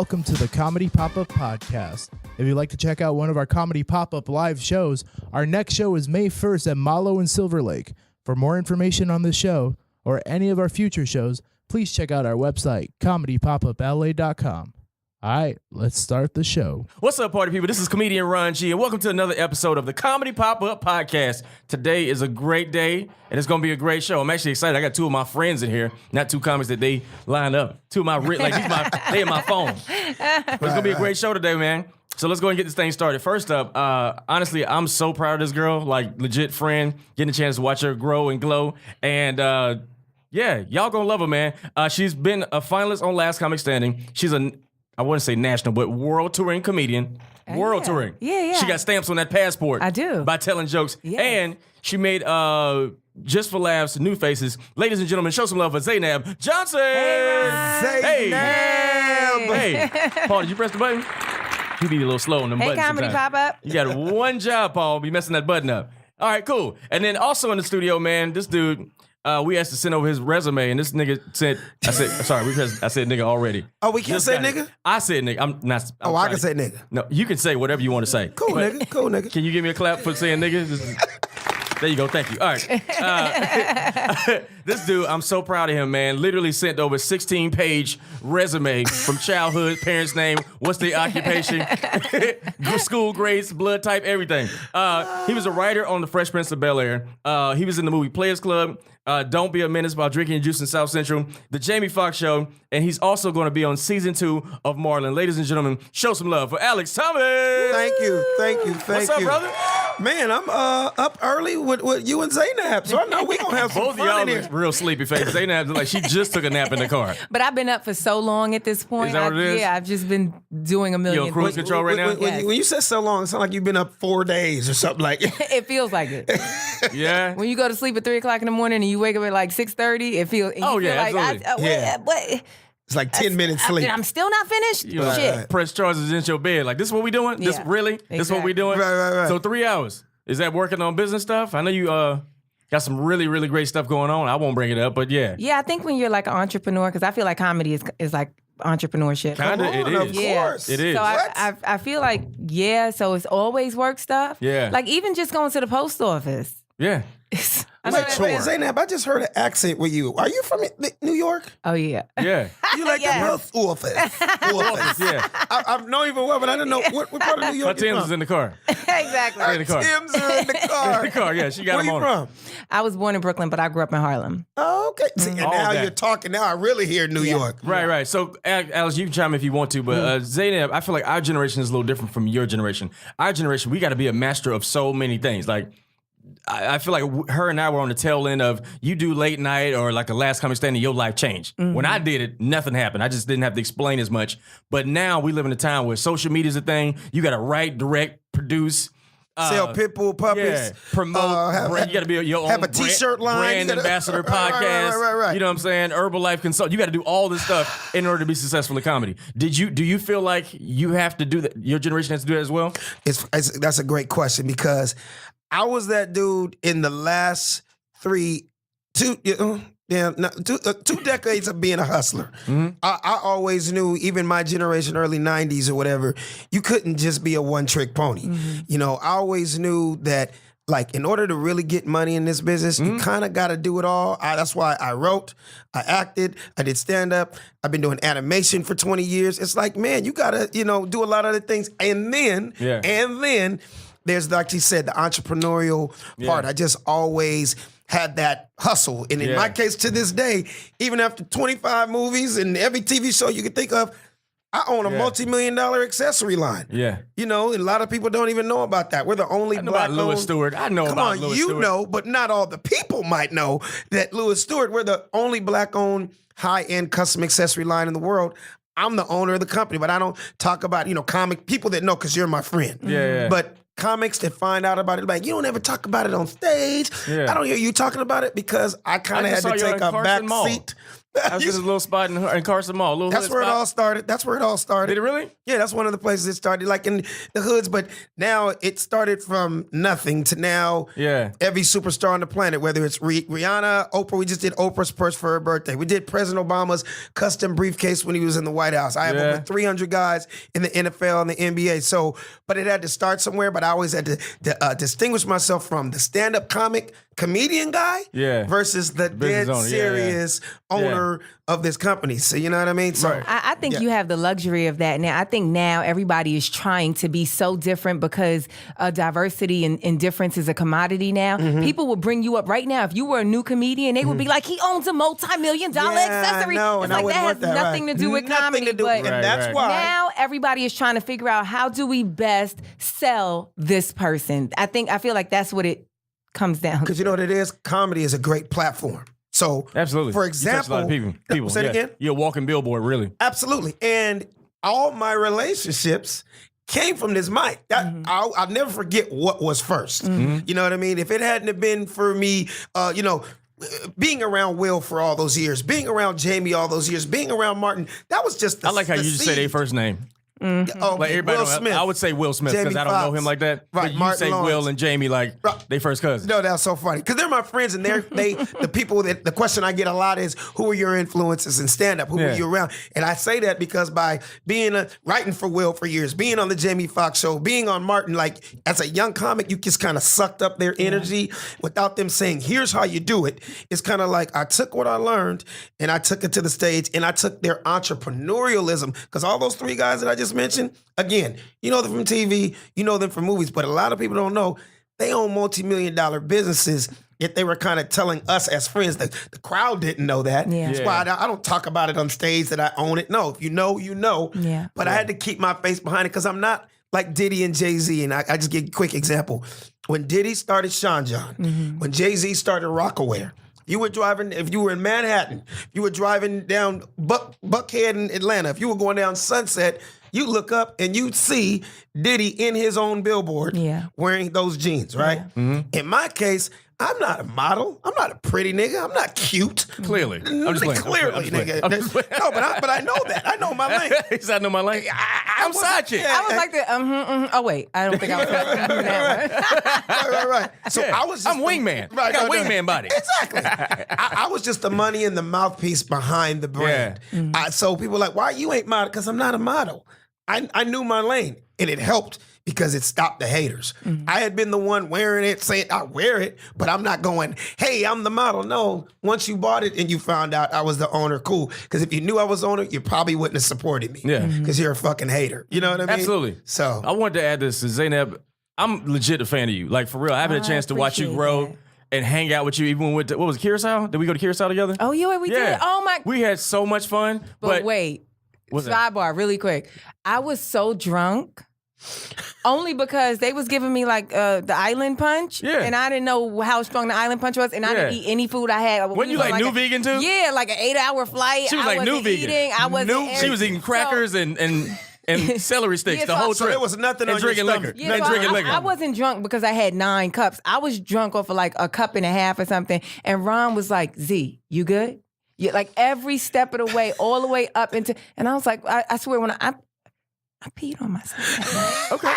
welcome to the Comedy Pop-Up Podcast. If you'd like to check out one of our Comedy Pop-Up live shows, our next show is May 1st at Malo in Silver Lake. For more information on this show or any of our future shows, please check out our website, comedypopupla.com. All right, let's start the show. What's up, party people? This is comedian Ron G, and welcome to another episode of the Comedy Pop-Up Podcast. Today is a great day, and it's going to be a great show. I'm actually excited. I got two of my friends in here, not two comics that they lined up. Two of my, they in my phone. But it's going to be a great show today, man. So let's go and get this thing started. First up, honestly, I'm so proud of this girl, like legit friend, getting a chance to watch her grow and glow. And yeah, y'all gonna love her, man. She's been a finalist on Last Comic Standing. She's I wouldn't say national, but world touring comedian. World touring. Yeah. She got stamps on that passport. I do. By telling jokes. Yes. And she made Just for Laughs, New Faces. Ladies and gentlemen, show some love for Zainab Johnson. Hey, Hey. Paul, did you press the button? You be a little slow on them buttons. Hey, Comedy Pop-Up. You got one job, Paul. Be messing that button up. All right, cool. And then also in the studio, man, this dude, we asked to send over his resume, and this nigga said, I said nigga already. Oh, we can't say nigga? I said nigga. I can say nigga. No, you can say whatever you want to say. Cool, nigga. Can you give me a clap for saying nigga? There you go. Thank you. All right. This dude, I'm so proud of him, man. Literally sent over 16-page resume from childhood, parents' name, what's their occupation, school grades, blood type, everything. He was a writer on The Fresh Prince of Bel-Air. He was in the movie Players Club, Don't Be a Menace about drinking and juice in South Central, The Jamie Foxx Show, and he's also going to be on season 2 of Marlon. Ladies and gentlemen, show some love for Alex Thomas. Thank you. What's up, brother? Man, I'm up early with you and Zainab, so I know we gonna have some Both of fun y'all in here. look real sleepy faces. Zainab look like she just took a nap in the car. But I've been up for so long at this point. Is that what it is? Yeah, I've just been doing a million You on cruise things. control right now? When you said so long, it sounds like you've been up 4 days or something like that. It feels like it. Yeah. When you go to sleep at 3 o'clock in the morning and you wake up at like 6:30, it feels. Oh, yeah, absolutely. What? It's like 10 minutes sleep. I'm still not finished. You like, Shit. press charges into your bed. Like, this is what we doing? This Yeah, really? This is what we doing? Right. So 3 hours. Is that working on business stuff? I know you got some really, really great stuff going on. I won't bring it up, but yeah. Yeah, I think when you're like an entrepreneur, because I feel like comedy is like entrepreneurship. Kinda, it is. Of course. It is. So What? I feel like, so it's always work stuff. Yeah. Like even just going to the post office. Yeah. Wait, Zainab, I just heard an accent with you. Are you from New York? Oh, yeah. Yeah. You like Yes. the post office? Office. Yeah. I've known you for a while, but I didn't know what part of New My York you Tim's from. is in the car. Exactly. In the car. Tim's are in the car. In the car, yeah. She got Where him you on. from? I was born in Brooklyn, but I grew up in Harlem. Oh, okay. See, and All now that. you're talking. Now I really hear New York. Right. So, Alice, you can chime in if you want to, but Zainab, I feel like our generation is a little different from your generation. Our generation, we got to be a master of so many things. Like, I feel like her and I were on the tail end of you do late night or like a Last Comic Standing, your life changed. When I did it, nothing happened. I just didn't have to explain as much. But now we live in a time where social media is a thing. You got to write, direct, produce. Sell pit bull puppies. Yeah, promote. You got to be your own have a T-shirt line. brand You gotta- ambassador Right, podcast. right. You know what I'm saying? Herbalife consult. You got to do all this stuff in order to be successful in comedy. Do you feel like you have to do that? Your generation has to do that as well? That's a great question because I was that dude in the last two decades of being a hustler. I always knew, even my generation, early 90s or whatever, you couldn't just be a one-trick pony. You know, I always knew that, like, in order to really get money in this business, you kind of got to do it all. That's why I wrote, I acted, I did stand-up. I've been doing animation for 20 years. It's like, man, you got to, do a lot of other things. And then there's, like you said, the entrepreneurial part. I just always had that hustle. And in my case, to this day, even after 25 movies and every TV show you can think of, I own a multi-million-dollar accessory line. Yeah. And a lot of people don't even know about that. We're the only I know black about Louis Stewart. I know about Louis Stewart. Come on, you know, but not all the people might know that Louis Stewart, we're the only black-owned high-end custom accessory line in the world. I'm the owner of the company, but I don't talk about, comic people that know because you're my friend. Yeah. But comics that find out about it, like, you don't ever talk about it on stage. Yeah. I don't hear you talking about it because I kind of had to take a back seat I was in this little spot in Carson Mall. Little That's hood where it spot. all started. That's where it all started. Did it really? Yeah, that's one of the places it started, like in the hoods. But now it started from nothing to now. Yeah. Every superstar on the planet, whether it's Rihanna, Oprah. We just did Oprah's purse for her birthday. We did President Obama's custom briefcase when he was in the White House. I have over 300 guys in the NFL and the NBA. So, but it had to start somewhere. But I always had to distinguish myself from the stand-up comedian guy versus the business dead owner. serious owner of this company. So you know what I mean? So Right. I think you have the luxury of that now. I think now everybody is trying to be so different because diversity and difference is a commodity now. People will bring you up right now. If you were a new comedian, they would be like, he owns a multi-million-dollar accessory. No, it's and I like that wouldn't has want that, nothing right. to do with Nothing comedy. to do- but and that's why now everybody is trying to figure out how do we best sell this person. I feel like that's what it comes down to. because you know what it is? Comedy is a great platform. So Absolutely. for You touch a lot example, of people. say it again? You're a walking billboard, really. Absolutely. And all my relationships came from this mic. I'll never forget what was 1st. You know what I mean? If it hadn't have been for me, being around Will for all those years, being around Jamie all those years, being around Martin, that was just the I like how you the just say their seed. first name. Oh, Like everybody, Will don't- Smith. I would say Will Smith because Jamie I don't know Foxx. him like that. Right, But you Martin say Lawrence. Will and Jamie like Right. they first cousins. No, that's so funny because they're my friends, and the people that the question I get a lot is, who are your influences in stand up? Who are you around? And I say that because by being writing for Will for years, being on the Jamie Foxx show, being on Martin, like as a young comic, you just kind of sucked up their energy without them saying, "Here's how you do it." It's kind of like I took what I learned and I took it to the stage, and I took their entrepreneurialism because all those three guys that I just mentioned, again, you know them from TV, you know them from movies, but a lot of people don't know they own multi-million-dollar businesses. Yet they were kind of telling us as friends. The crowd didn't know that. Yeah. That's why I don't talk about it on stage that I own it. No, if you know, you know. Yeah. But I had to keep my face behind it because I'm not like Diddy and Jay-Z. And I just give a quick example. When Diddy started Sean John, when Jay-Z started Rockaware, if you were in Manhattan, if you were driving down Buckhead in Atlanta, if you were going down Sunset, you look up and you'd see Diddy in his own billboard wearing those jeans, right? In my case, I'm not a model. I'm not a pretty nigga. I'm not cute. Clearly. I'm just playing. Clearly, nigga. I'm just playing. No, but I know that. I know my lane. He said, I know my lane. I'm side chick. I was like oh wait, I don't think I was that one. Right. So I was. Just I'm wingman. I got wingman body. Exactly. I was just the money and the mouthpiece behind the brand. So people were like, "Why you ain't model?" Because I'm not a model. I knew my lane, and it helped because it stopped the haters. I had been the one wearing it, saying I wear it, but I'm not going, "Hey, I'm the model." No, once you bought it and you found out I was the owner, cool. Because if you knew I was the owner, you probably wouldn't have supported me. Yeah. Because you're a fucking hater. You know what I mean? Absolutely. So I wanted to add this to Zainab. I'm legit a fan of you. Like for real. I haven't had a chance to watch you appreciate grow that. and hang out with you even when we went to, what was it, Curacao? Did we go to Curacao together? Oh, we did. Oh my. We had so much fun. But wait, What's that? sidebar, really quick. I was so drunk. Only because they was giving me like the island punch, and I didn't know how strong the island punch was, and I didn't eat any food I had. Wasn't you like new vegan too? Yeah, like an 8-hour flight. She was like new vegan. I wasn't. She was eating crackers and celery sticks the whole so trip. there was nothing and on your drinking stomach. liquor. And drinking liquor. I wasn't drunk because I had 9 cups. I was drunk off of like a cup and a half or something. And Ron was like, "Z, you good?" Yeah, like every step of the way, all the way up into. And I was like, I swear, when I peed on myself. Okay.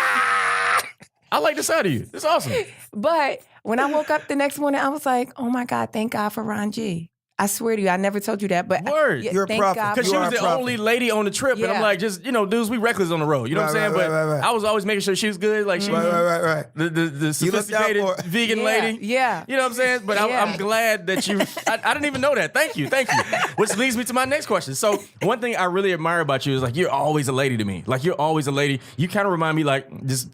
I like the side of you. It's awesome. But when I woke up the next morning, I was like, "Oh my God, thank God for Ron G." I swear to you, I never told you that, but Word. yeah, You're a thank prophet. God Because for she You was are the a prophet. only lady on the trip. And I'm Yeah. like, just, dudes, we reckless on the road. You know what I'm saying? Right, But right. I was always making sure she was good. Like she was Right. the You looked out sophisticated for her. vegan Yeah, lady. yeah. You know what I'm saying? But Yeah. I'm glad that you, I didn't even know that. Thank you. Which leads me to my next question. So one thing I really admire about you is like, you're always a lady to me. Like you're always a lady. You kind of remind me like, this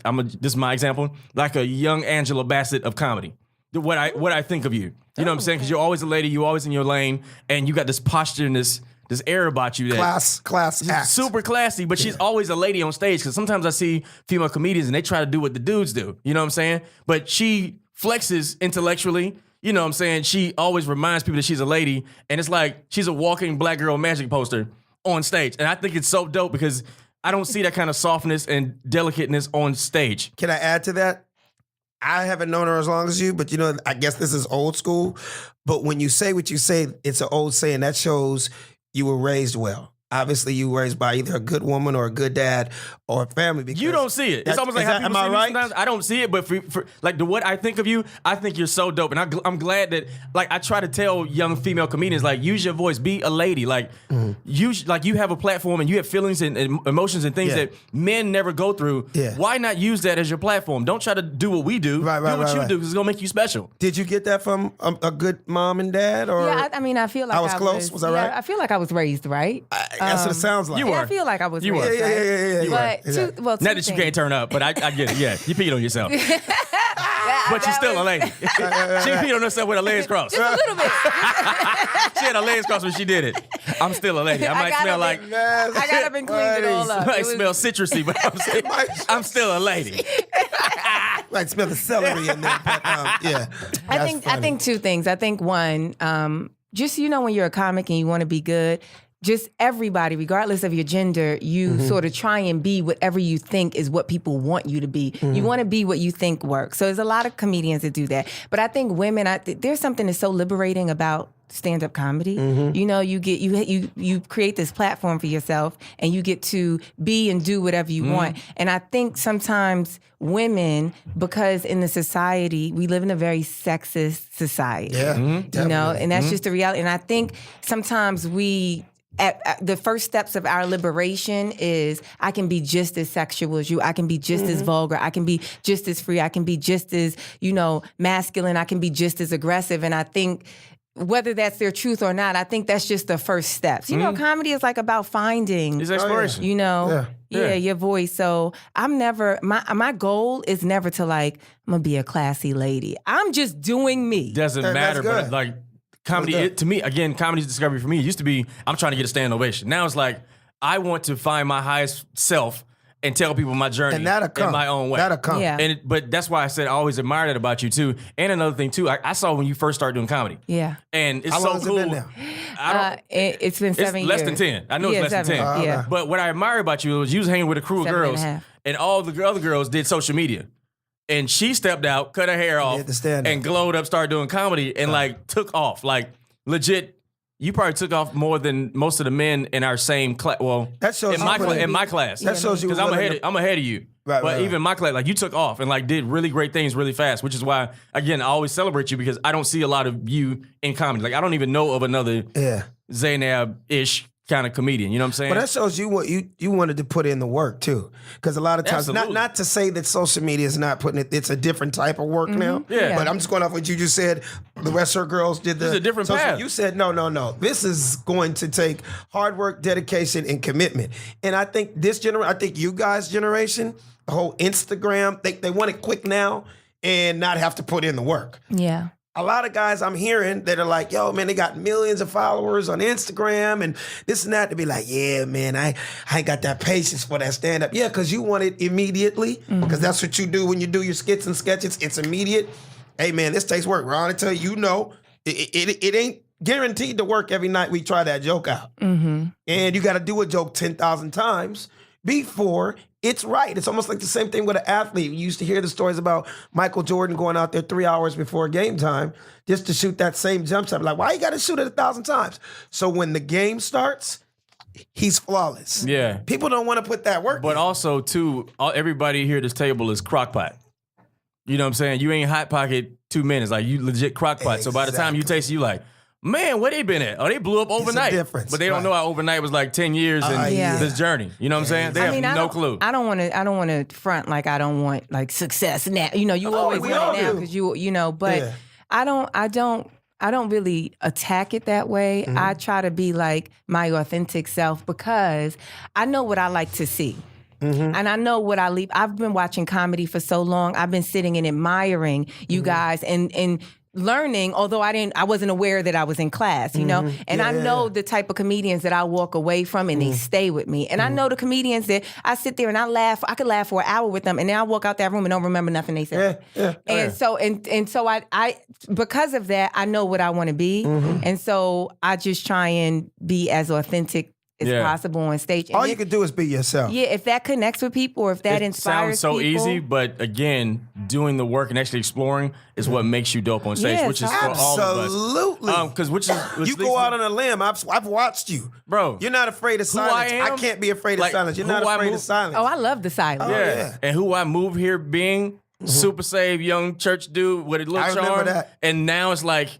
is my example, like a young Angela Bassett of comedy. What I think of you. You know what I'm saying? Because you're always a lady, you're always in your lane, and you got this posture and this air about you that Class act. super classy, but she's always a lady on stage. Because sometimes I see female comedians and they try to do what the dudes do. You know what I'm saying? But she flexes intellectually. You know what I'm saying? She always reminds people that she's a lady, and it's like she's a walking black girl magic poster on stage. And I think it's so dope because I don't see that kind of softness and delicateness on stage. Can I add to that? I haven't known her as long as you, but I guess this is old school. But when you say what you say, it's an old saying that shows you were raised well. Obviously, you were raised by either a good woman or a good dad or a family. Because you don't see it. It's almost like how people am I see me right? sometimes. I don't see it, but for like what I think of you, I think you're so dope, and I'm glad that I try to tell young female comedians use your voice, be a lady, you have a platform and you have feelings and emotions and things that men never go through. Yeah. Why not use that as your platform? Don't try to do what we do. Right, do what you right. do because it's gonna make you special. Did you get that from a good mom and dad? Or Yeah, I feel like I was close. Was I right? I feel like I was raised right. That's what it sounds like. You Yeah, were. I feel like I was You were. raised right. Yeah. But Exactly. two Not that you things. can't turn up, but I get it. Yeah, you peed on yourself, but you're still a lady. She peed on herself with her legs crossed. Just a little bit. She had her legs crossed when she did it. I'm still a lady. I might smell like. I got up and cleaned it all up. I might It was- smell citrusy, but I'm still a lady. Like smell the celery in there. But, yeah. I think two things. I think one, just when you're a comic and you want to be good, just everybody, regardless of your gender, you sort of try and be whatever you think is what people want you to be. You want to be what you think works. So there's a lot of comedians that do that. But I think women, there's something that's so liberating about stand-up comedy. You create this platform for yourself and you get to be and do whatever you want. And I think sometimes women, because in the society, we live in a very sexist society. Yeah. And that's just the reality. And I think sometimes at the first steps of our liberation is I can be just as sexual as you. I can be just as vulgar. I can be just as free. I can be just as, masculine. I can be just as aggressive. And I think whether that's their truth or not, I think that's just the first steps. Comedy is about finding, It's exploration. your voice. So I'm never, my goal is never to I'm gonna be a classy lady. I'm just doing me. Doesn't That's matter, but good. comedy, to me, again, comedy's discovery for me. It used to be, I'm trying to get a standing ovation. Now it's I want to find my highest self and tell people my journey And that'll come. in my own way. That'll come. Yeah. But that's why I said I always admired that about you too. And another thing too, I saw when you first started doing comedy. Yeah. And it's How so long has cool. it been now? I don't. It's been 7 years. It's less than 10. I know it's less than 10. 7, yeah. But what I admire about you was you was hanging with a crew of 7 and a girls, half. and all the other girls did social media. And she stepped out, cut her hair off, did the stand-up. and glowed up, started doing comedy, and took off. Legit, you probably took off more than most of the men in our same class. Well, That shows in you my really- in my class. That shows you because willing to- I'm ahead of you. Right, but right, even my class, you took off and did really great things really fast, which is why again I always celebrate you because I don't see a lot of you in comedy. I don't even know of another Zainab-ish kind of comedian. You know what I'm saying? But that shows you what you wanted to put in the work too, because a lot of times, Absolutely. not to say that social media is not putting it. It's a different type of work now. Yeah. But I'm just going off what you just said. The rest of her girls did the. It's a different social- path. You said no. This is going to take hard work, dedication, and commitment. And I think I think you guys' generation, the whole Instagram, they want it quick now and not have to put in the work. Yeah. A lot of guys I'm hearing that are like, yo, man, they got millions of followers on Instagram and this and that to be like, yeah, man, I ain't got that patience for that stand-up. Yeah, because you want it immediately, because that's what you do when you do your skits and sketches. It's immediate. Hey, man, this takes work. Ron, I tell you, it ain't guaranteed to work every night we try that joke out. And you got to do a joke 10,000 times before it's right. It's almost like the same thing with an athlete. You used to hear the stories about Michael Jordan going out there 3 hours before game time just to shoot that same jump shot. Like, why you got to shoot it 1,000 times? So when the game starts, he's flawless. Yeah. People don't want to put that work But in. also, too, everybody here at this table is crockpot. You know what I'm saying? You ain't hot pocket 2 minutes. You legit crockpot. So by the time you taste it, you man, where they been at? Oh, they blew up overnight. difference, But they don't know how overnight was 10 years in Yeah. this journey. You know what I'm saying? They have no clue. I don't want to front like I don't want success now. You always we want all it now do. because but Yeah. I don't really attack it that way. I try to be my authentic self because I know what I like to see. And I know what I leave. I've been watching comedy for so long. I've been sitting and admiring you guys and learning, although I wasn't aware that I was in class, and I know the type of comedians that I walk away from and they stay with me. And I know the comedians that I sit there and I could laugh for an hour with them and then I walk out that room and don't remember nothing they said. So I because of that, I know what I want to be. And so I just try and be as authentic as possible on stage. And All you can do is be yourself. yeah, if that connects with people or if that It inspires sounds so people, easy, but again, doing the work and actually exploring is what makes you dope on stage, Yes, which is for all of us. Absolutely. Which You go out on a limb. I've watched you, Bro. You're not afraid of silence. I am, can't be afraid of like, silence. You're who not I afraid move- of silence. Oh, I love the silence. yeah. And who I moved here being, super saved young church dude with a little I remember charm. that. And now it's like,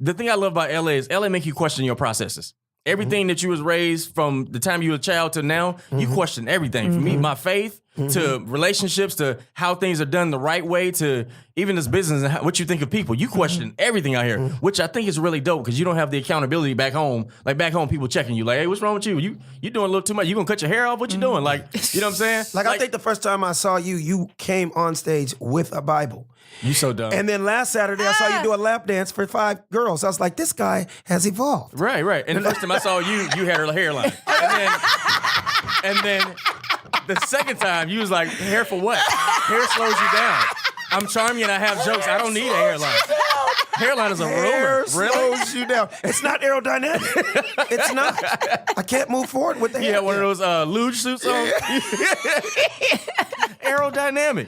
the thing I love about LA is LA make you question your processes. Everything that you was raised from the time you were a child to now, you question everything. From me, my faith, to relationships, to how things are done the right way, to even this business and what you think of people. You question everything out here, which I think is really dope because you don't have the accountability back home. Like back home, people checking you like, hey, what's wrong with you? You doing a little too much. You gonna cut your hair off? What you doing? Like, you know what I'm saying? Like I think the first time I saw you, you came on stage with a Bible. you so dumb. And then last Saturday, I saw you do a lap dance for 5 girls. I was like, this guy has evolved. Right. And the first time I saw you had a hairline. And then the second time, you was like, hair for what? Hair slows you down. I'm charming and I have jokes. I don't need a hairline. Hairline is a Hair rumor. Really? slows you down. It's not aerodynamic. It's not. I can't move forward with the hair. You had one of those luge suits on? Aerodynamic.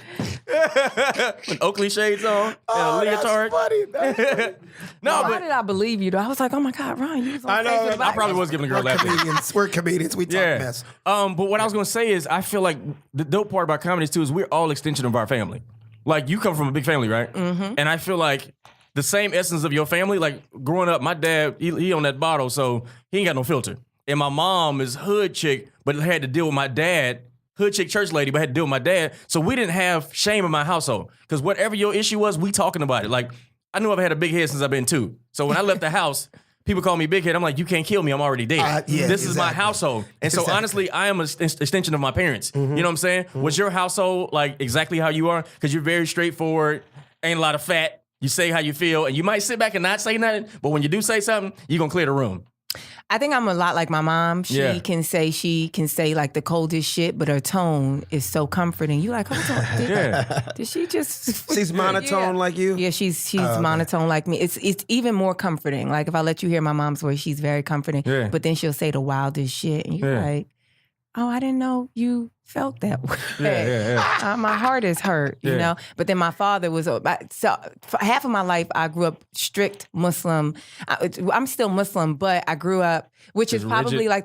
With Oakley shades on and a leotard. That's funny. No, Why but did I believe you? Though? I was like, oh my God, Ron, you was on I stage know. with a I Bible. probably was giving a girl We're that. comedians. We're comedians. We talk mess. But what I was gonna say is, I feel like the dope part about comedy too is we're all extension of our family. Like you come from a big family, right? Mm-hmm. And I feel like the same essence of your family. Like growing up, my dad he on that bottle, so he ain't got no filter. And my mom is hood chick, but had to deal with my dad. Hood chick church lady, but had to deal with my dad. So we didn't have shame in my household. Because whatever your issue was, we talking about it. Like, I knew I've had a big head since I've been 2. So when I left the house, people call me big head. I'm like, you can't kill me. I'm already dead. This is my household. And so honestly, I am an extension of my parents. You know what I'm saying? Was your household like exactly how you are? Because you're very straightforward, ain't a lot of fat. You say how you feel, and you might sit back and not say nothing, but when you do say something, you're going to clear the room. I think I'm a lot like my mom. She can say like the coldest shit, but her tone is so comforting. You like, hold on, did she just? She's monotone like you? Yeah, she's monotone like me. It's even more comforting. Like if I let you hear my mom's voice, she's very comforting. Yeah. But then she'll say the wildest shit, and you're like, oh, I didn't know you felt that way. My heart is hurt, you know? But then my father was, so for half of my life, I grew up strict Muslim. I'm still Muslim, but I grew up, which is probably rigid. Like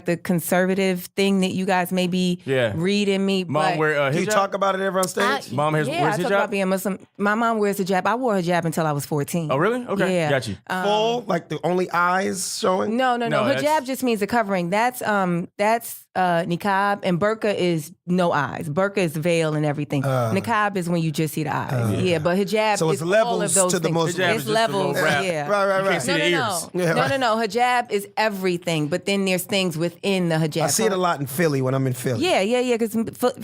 the conservative thing that you guys maybe read in me. Mom wear hijab? Do you talk about it ever on stage? Mom wears hijab? I talk about being Muslim. My mom wears hijab. I wore hijab until I was 14. Oh, really? Okay, got you. Full, like the only eyes showing? No. Hijab just means a covering. That's niqab, and burqa is no eyes. Burqa is veil and everything. Niqab is when you just see the eyes. But hijab so is levels all of those to the things. Muslim. It's levels. Right. You can't see the ears. No. Hijab is everything, but then there's things within the hijab. I see it a lot in Philly when I'm in Philly. Yeah, because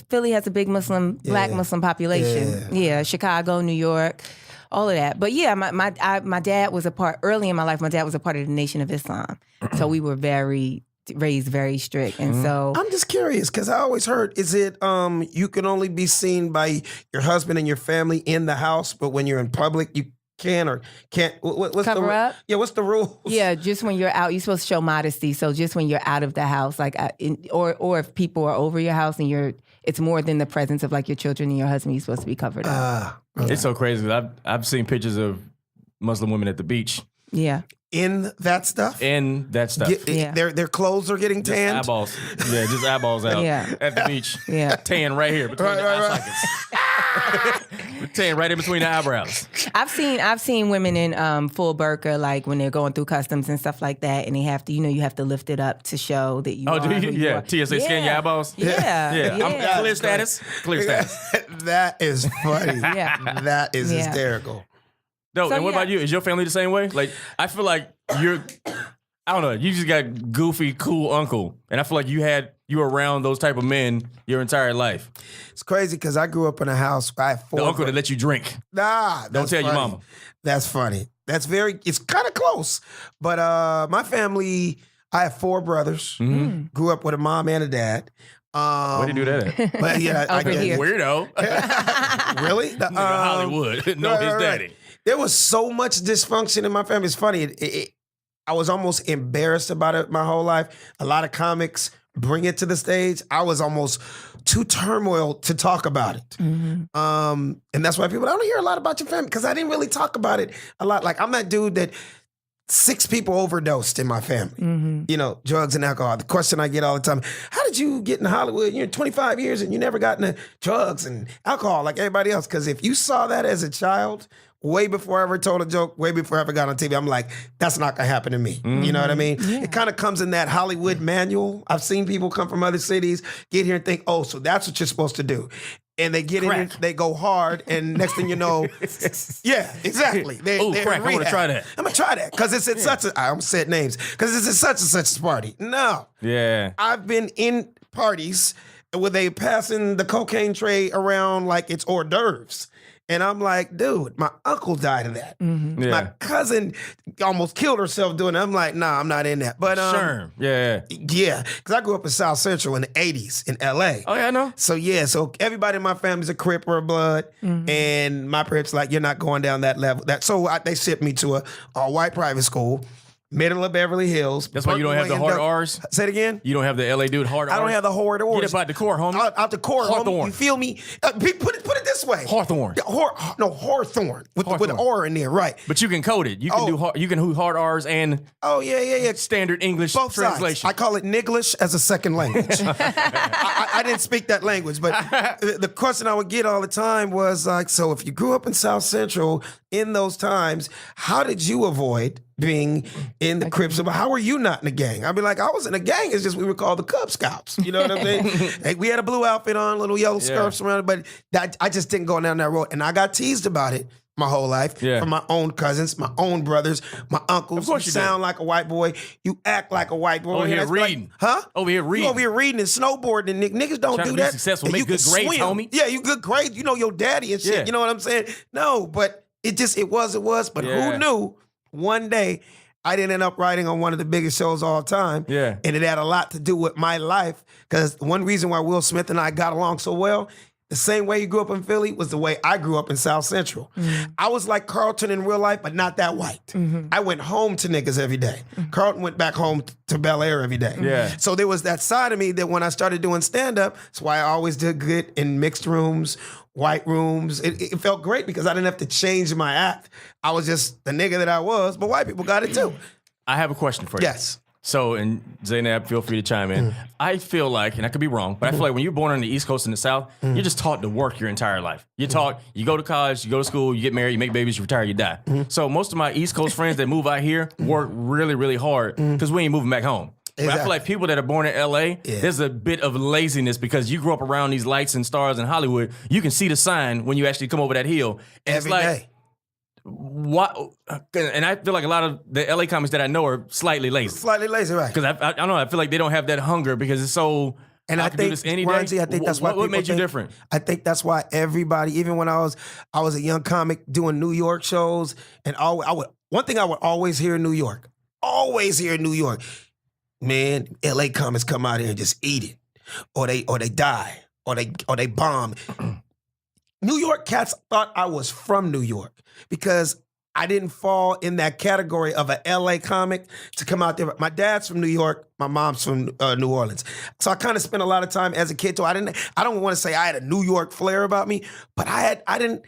Philly has a big black Muslim population. Yeah, Chicago, New York. All of that. But yeah, my dad was early in my life, my dad was a part of the Nation of Islam. So we were raised very strict. And so I'm just curious because I always heard, is it you can only be seen by your husband and your family in the house, but when you're in public, you can or can't. What's cover up? Yeah, what's the rule? Yeah, just when you're out, you're supposed to show modesty. So just when you're out of the house, like, or if people are over your house and it's more than the presence of like your children and your husband, you're supposed to be covered up. It's so crazy. I've seen pictures of Muslim women at the beach. Yeah. In that stuff? Their clothes are getting tanned? Just eyeballs. Yeah, just eyeballs out at the beach. Yeah. Tan right here between the eye sockets. Tan right in between the eyebrows. I've seen women in full burqa, like when they're going through customs and stuff like that, and they have to, you have to lift it up to show that you are. Oh, do you? Yeah. TSA scan your eyeballs? Yeah. I'm clear status. Clear status. That is funny. That is hysterical. No, so, and what about you? Is your family the same way? Like, I feel like I don't know, you just got goofy, cool uncle. And I feel like you were around those type of men your entire life. It's crazy because I grew up in a house where I have 4 The uncle that let you drink. Nah. Don't tell your mama. That's funny. It's kind of close. But my family, I have 4 brothers. Mm-hmm. Grew up with a mom and a dad. Where do you do that at? But yeah, I guess. Weirdo. Really? Hollywood. No, his daddy. There was so much dysfunction in my family. It's funny. I was almost embarrassed about it my whole life. A lot of comics bring it to the stage, I was almost too turmoil to talk about it. And that's why people don't hear a lot about your family, because I didn't really talk about it a lot. Like, I'm that dude that 6 people overdosed in my family, you know, drugs and alcohol. The question I get all the time, how did you get in Hollywood? You're 25 years and you never got into drugs and alcohol like everybody else. Because if you saw that as a child, way before I ever told a joke, way before I ever got on TV, I'm like, that's not gonna happen to me. You know what I mean? Yeah. It kind of comes in that Hollywood manual. I've seen people come from other cities, get here and think, oh, so that's what you're supposed to do. And they get in here, they go hard, and next thing you know, yeah, exactly. They're crack, I want to try that. I'm gonna try that, because it's at such a, I almost said names, because it's at such and such a party. No. Yeah. I've been in parties where they passing the cocaine tray around like it's hors d'oeuvres. And I'm like, dude, my uncle died of that. Yeah. My cousin almost killed herself doing it. I'm like, nah, I'm not in that. But Sure. Yeah. yeah, because I grew up in South Central in the 80s in LA. Oh, yeah, I know. So yeah, so everybody in my family's a Crip or a Blood, and my parents like, you're not going down that level. They shipped me to a all-white private school, middle of Beverly Hills. That's why you don't have the hard R's? Say it again? You don't have the LA dude hard R's? I don't have the hard R's. Get up out the core, homie. Out the core, Hawthorne. homie. You feel me? Put it this way. Hawthorne. Yeah, Hawthorne. With Hawthorne. an R in there, right. But you can code it. You can do hard R's and Oh, yeah. standard English Both translation. sides. I call it Niglish as a second language. I didn't speak that language, but the question I would get all the time was like, so if you grew up in South Central in those times, how did you avoid being in the Crips? How were you not in a gang? I'd be like, I was in a gang. It's just we were called the Cub Scouts. You know what I mean? Like, we had a blue outfit on, little yellow scarves around it, but I just didn't go down that road. And I got teased about it my whole life from my own cousins, my own brothers, my uncles. Of course you you sound like a white boy. You act like a white boy. Over here And it's like, reading. huh? Over here reading. You over here reading and snowboarding, and niggas don't Trying do to be that. successful, And make you good can grades, swim. homie. Yeah, you good grades. You know your daddy and shit. Yeah. You know what I'm saying? No, but it was. But Yeah. who knew one day I didn't end up writing on one of the biggest shows of all time. Yeah. And it had a lot to do with my life, because one reason why Will Smith and I got along so well, the same way you grew up in Philly was the way I grew up in South Central. I was like Carlton in real life, but not that white. I went home to niggas every day. Carlton went back home to Bel Air every day. Yeah. So there was that side of me that when I started doing stand-up, that's why I always did good in mixed rooms, white rooms. It felt great because I didn't have to change my act. I was just the nigga that I was, but white people got it too. I have a question for you. Yes. So, and Zainab, feel free to chime in. I feel like, and I could be wrong, but I feel like when you're born on the East Coast and the South, you're just taught to work your entire life. You're taught, you go to college, you go to school, you get married, you make babies, you retire, you die. So most of my East Coast friends that move out here work really, really hard because we ain't moving back home. But I Exactly. feel like people that are born in LA, there's a bit of laziness because you grew up around these lights and stars in Hollywood. You can see the sign when you actually come over that hill. And Every it's like, day. what? And I feel like a lot of the LA comics that I know are slightly lazy. Slightly lazy, right? Because I don't know, I feel like they don't have that hunger because it's so. And I can do think, this any day. Ronzi, I think that's why What people made you think- different? I think that's why everybody, even when I was a young comic doing New York shows, and one thing I would always hear in New York, man, LA comics come out here and just eat it, or they die, or they bomb. New York cats thought I was from New York because I didn't fall in that category of an LA comic to come out there. My dad's from New York. My mom's from New Orleans. So I kind of spent a lot of time as a kid. So I don't want to say I had a New York flair about me, but I didn't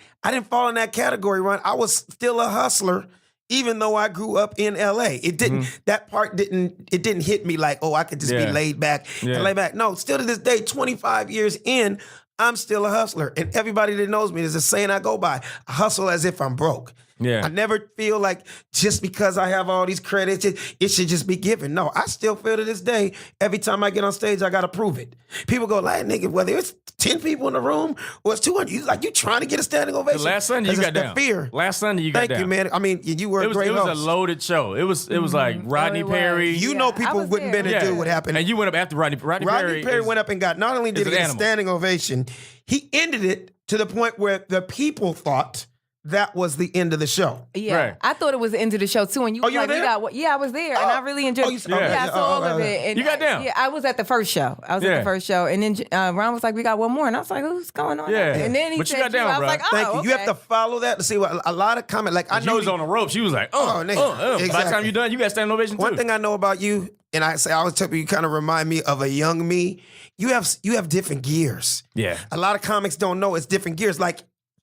fall in that category, Ron. I was still a hustler, even though I grew up in LA. It didn't, that part didn't hit me like, oh, I could just be laid back and lay back. No, still to this day, 25 years in, I'm still a hustler. And everybody that knows me, there's a saying I go by, I hustle as if I'm broke. Yeah. I never feel like just because I have all these credits, it should just be given. No, I still feel to this day, every time I get on stage, I got to prove it. People go like, nigga, whether it's 10 people in the room or it's 200, you trying to get a standing ovation. The last Sunday you 'Cause got it's down. the fear. Last Sunday you got Thank down. you, man. I mean, you were a great It was host. a loaded show. It was like Rodney it was. Perry. You Yeah, know I people was wouldn't there. been to do what happened. And you went up after Rodney Perry. Rodney Perry went up and got, not only did is he an get a animal. standing ovation, he ended it to the point where the people thought that was the end of the show. Yeah, Right. I thought it was the end of the show too. And you Oh, were you were like, there? "We got what?" Yeah, I was there, and I really enjoyed. Oh, I saw all of it. And You got down? Yeah, I was at the first show. I was at the first show, and then Ron was like, "We got one more," and I was like, "Who's going on?" Yeah. and then he But you said, got down, I was bro. like, "Oh, Thank you. okay." You have to follow that to see what a lot of comment. Like I You know was on the ropes. You was like, By the Exactly. time you done, you got standing ovation too. One thing I know about you, and I always tell people, you kind of remind me of a young me. You have different gears. Yeah. A lot of comics don't know it's different gears. Like,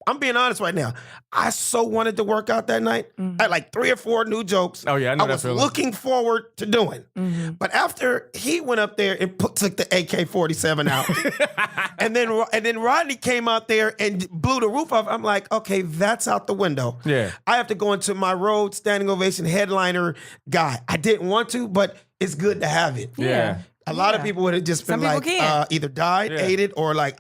I'm being honest right now. I so wanted to work out that night. I had like 3 or 4 new jokes. Oh, yeah, I know that was feeling. looking forward to doing. But after he went up there and took the AK-47 out, and then Rodney came out there and blew the roof off. I'm like, okay, that's out the window. Yeah. I have to go into my road standing ovation headliner guy. I didn't want to, but it's good to have it. Yeah. A lot of people would have just been Some people like, can. either died, Yeah. ate it, or like,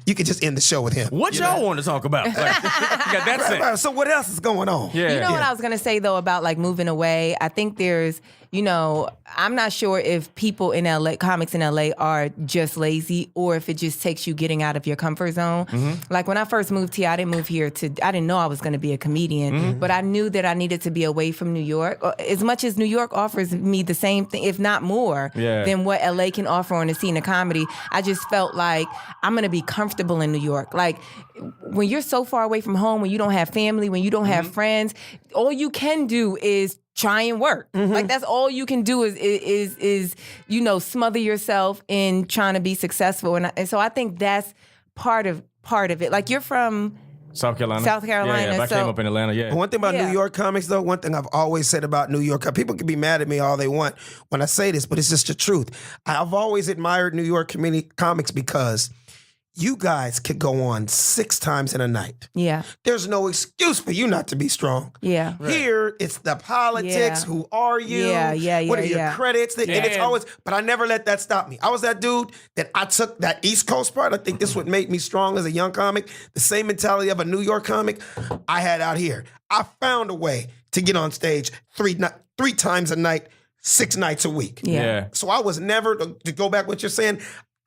you could just end the show with him. What You y'all know? want to talk about? Like, you got that Right, sense. right. So what else is going on? Yeah. You know what I was gonna say though about like moving away? I think there's, I'm not sure if people in LA, comics in LA, are just lazy or if it just takes you getting out of your comfort zone. Like when I first moved here, I didn't move here I didn't know I was gonna be a comedian, but I knew that I needed to be away from New York. As much as New York offers me the same thing, if not more, than what LA can offer on the scene of comedy, I just felt like I'm gonna be comfortable in New York. Like when you're so far away from home, when you don't have family, when you don't have friends, all you can do is try and work. Like that's all you can do is smother yourself in trying to be successful. And so I think that's part of it. Like you're from South Carolina. Carolina, Yeah, but I came so- up in Atlanta. Yeah. But one thing about Yeah. New York comics, though, one thing I've always said about New York, people can be mad at me all they want when I say this, but it's just the truth. I've always admired New York community comics because you guys could go on 6 times in a night. Yeah. There's no excuse for you not to be strong. Yeah. Here, it's the politics. Yeah. Who are you? Yeah, What are your yeah. credits? And it's And- always, but I never let that stop me. I was that dude that I took that East Coast part. I think this what made me strong as a young comic. The same mentality of a New York comic I had out here. I found a way to get on stage 3 times a night, 6 nights a week. Yeah. So I was never, to go back what you're saying,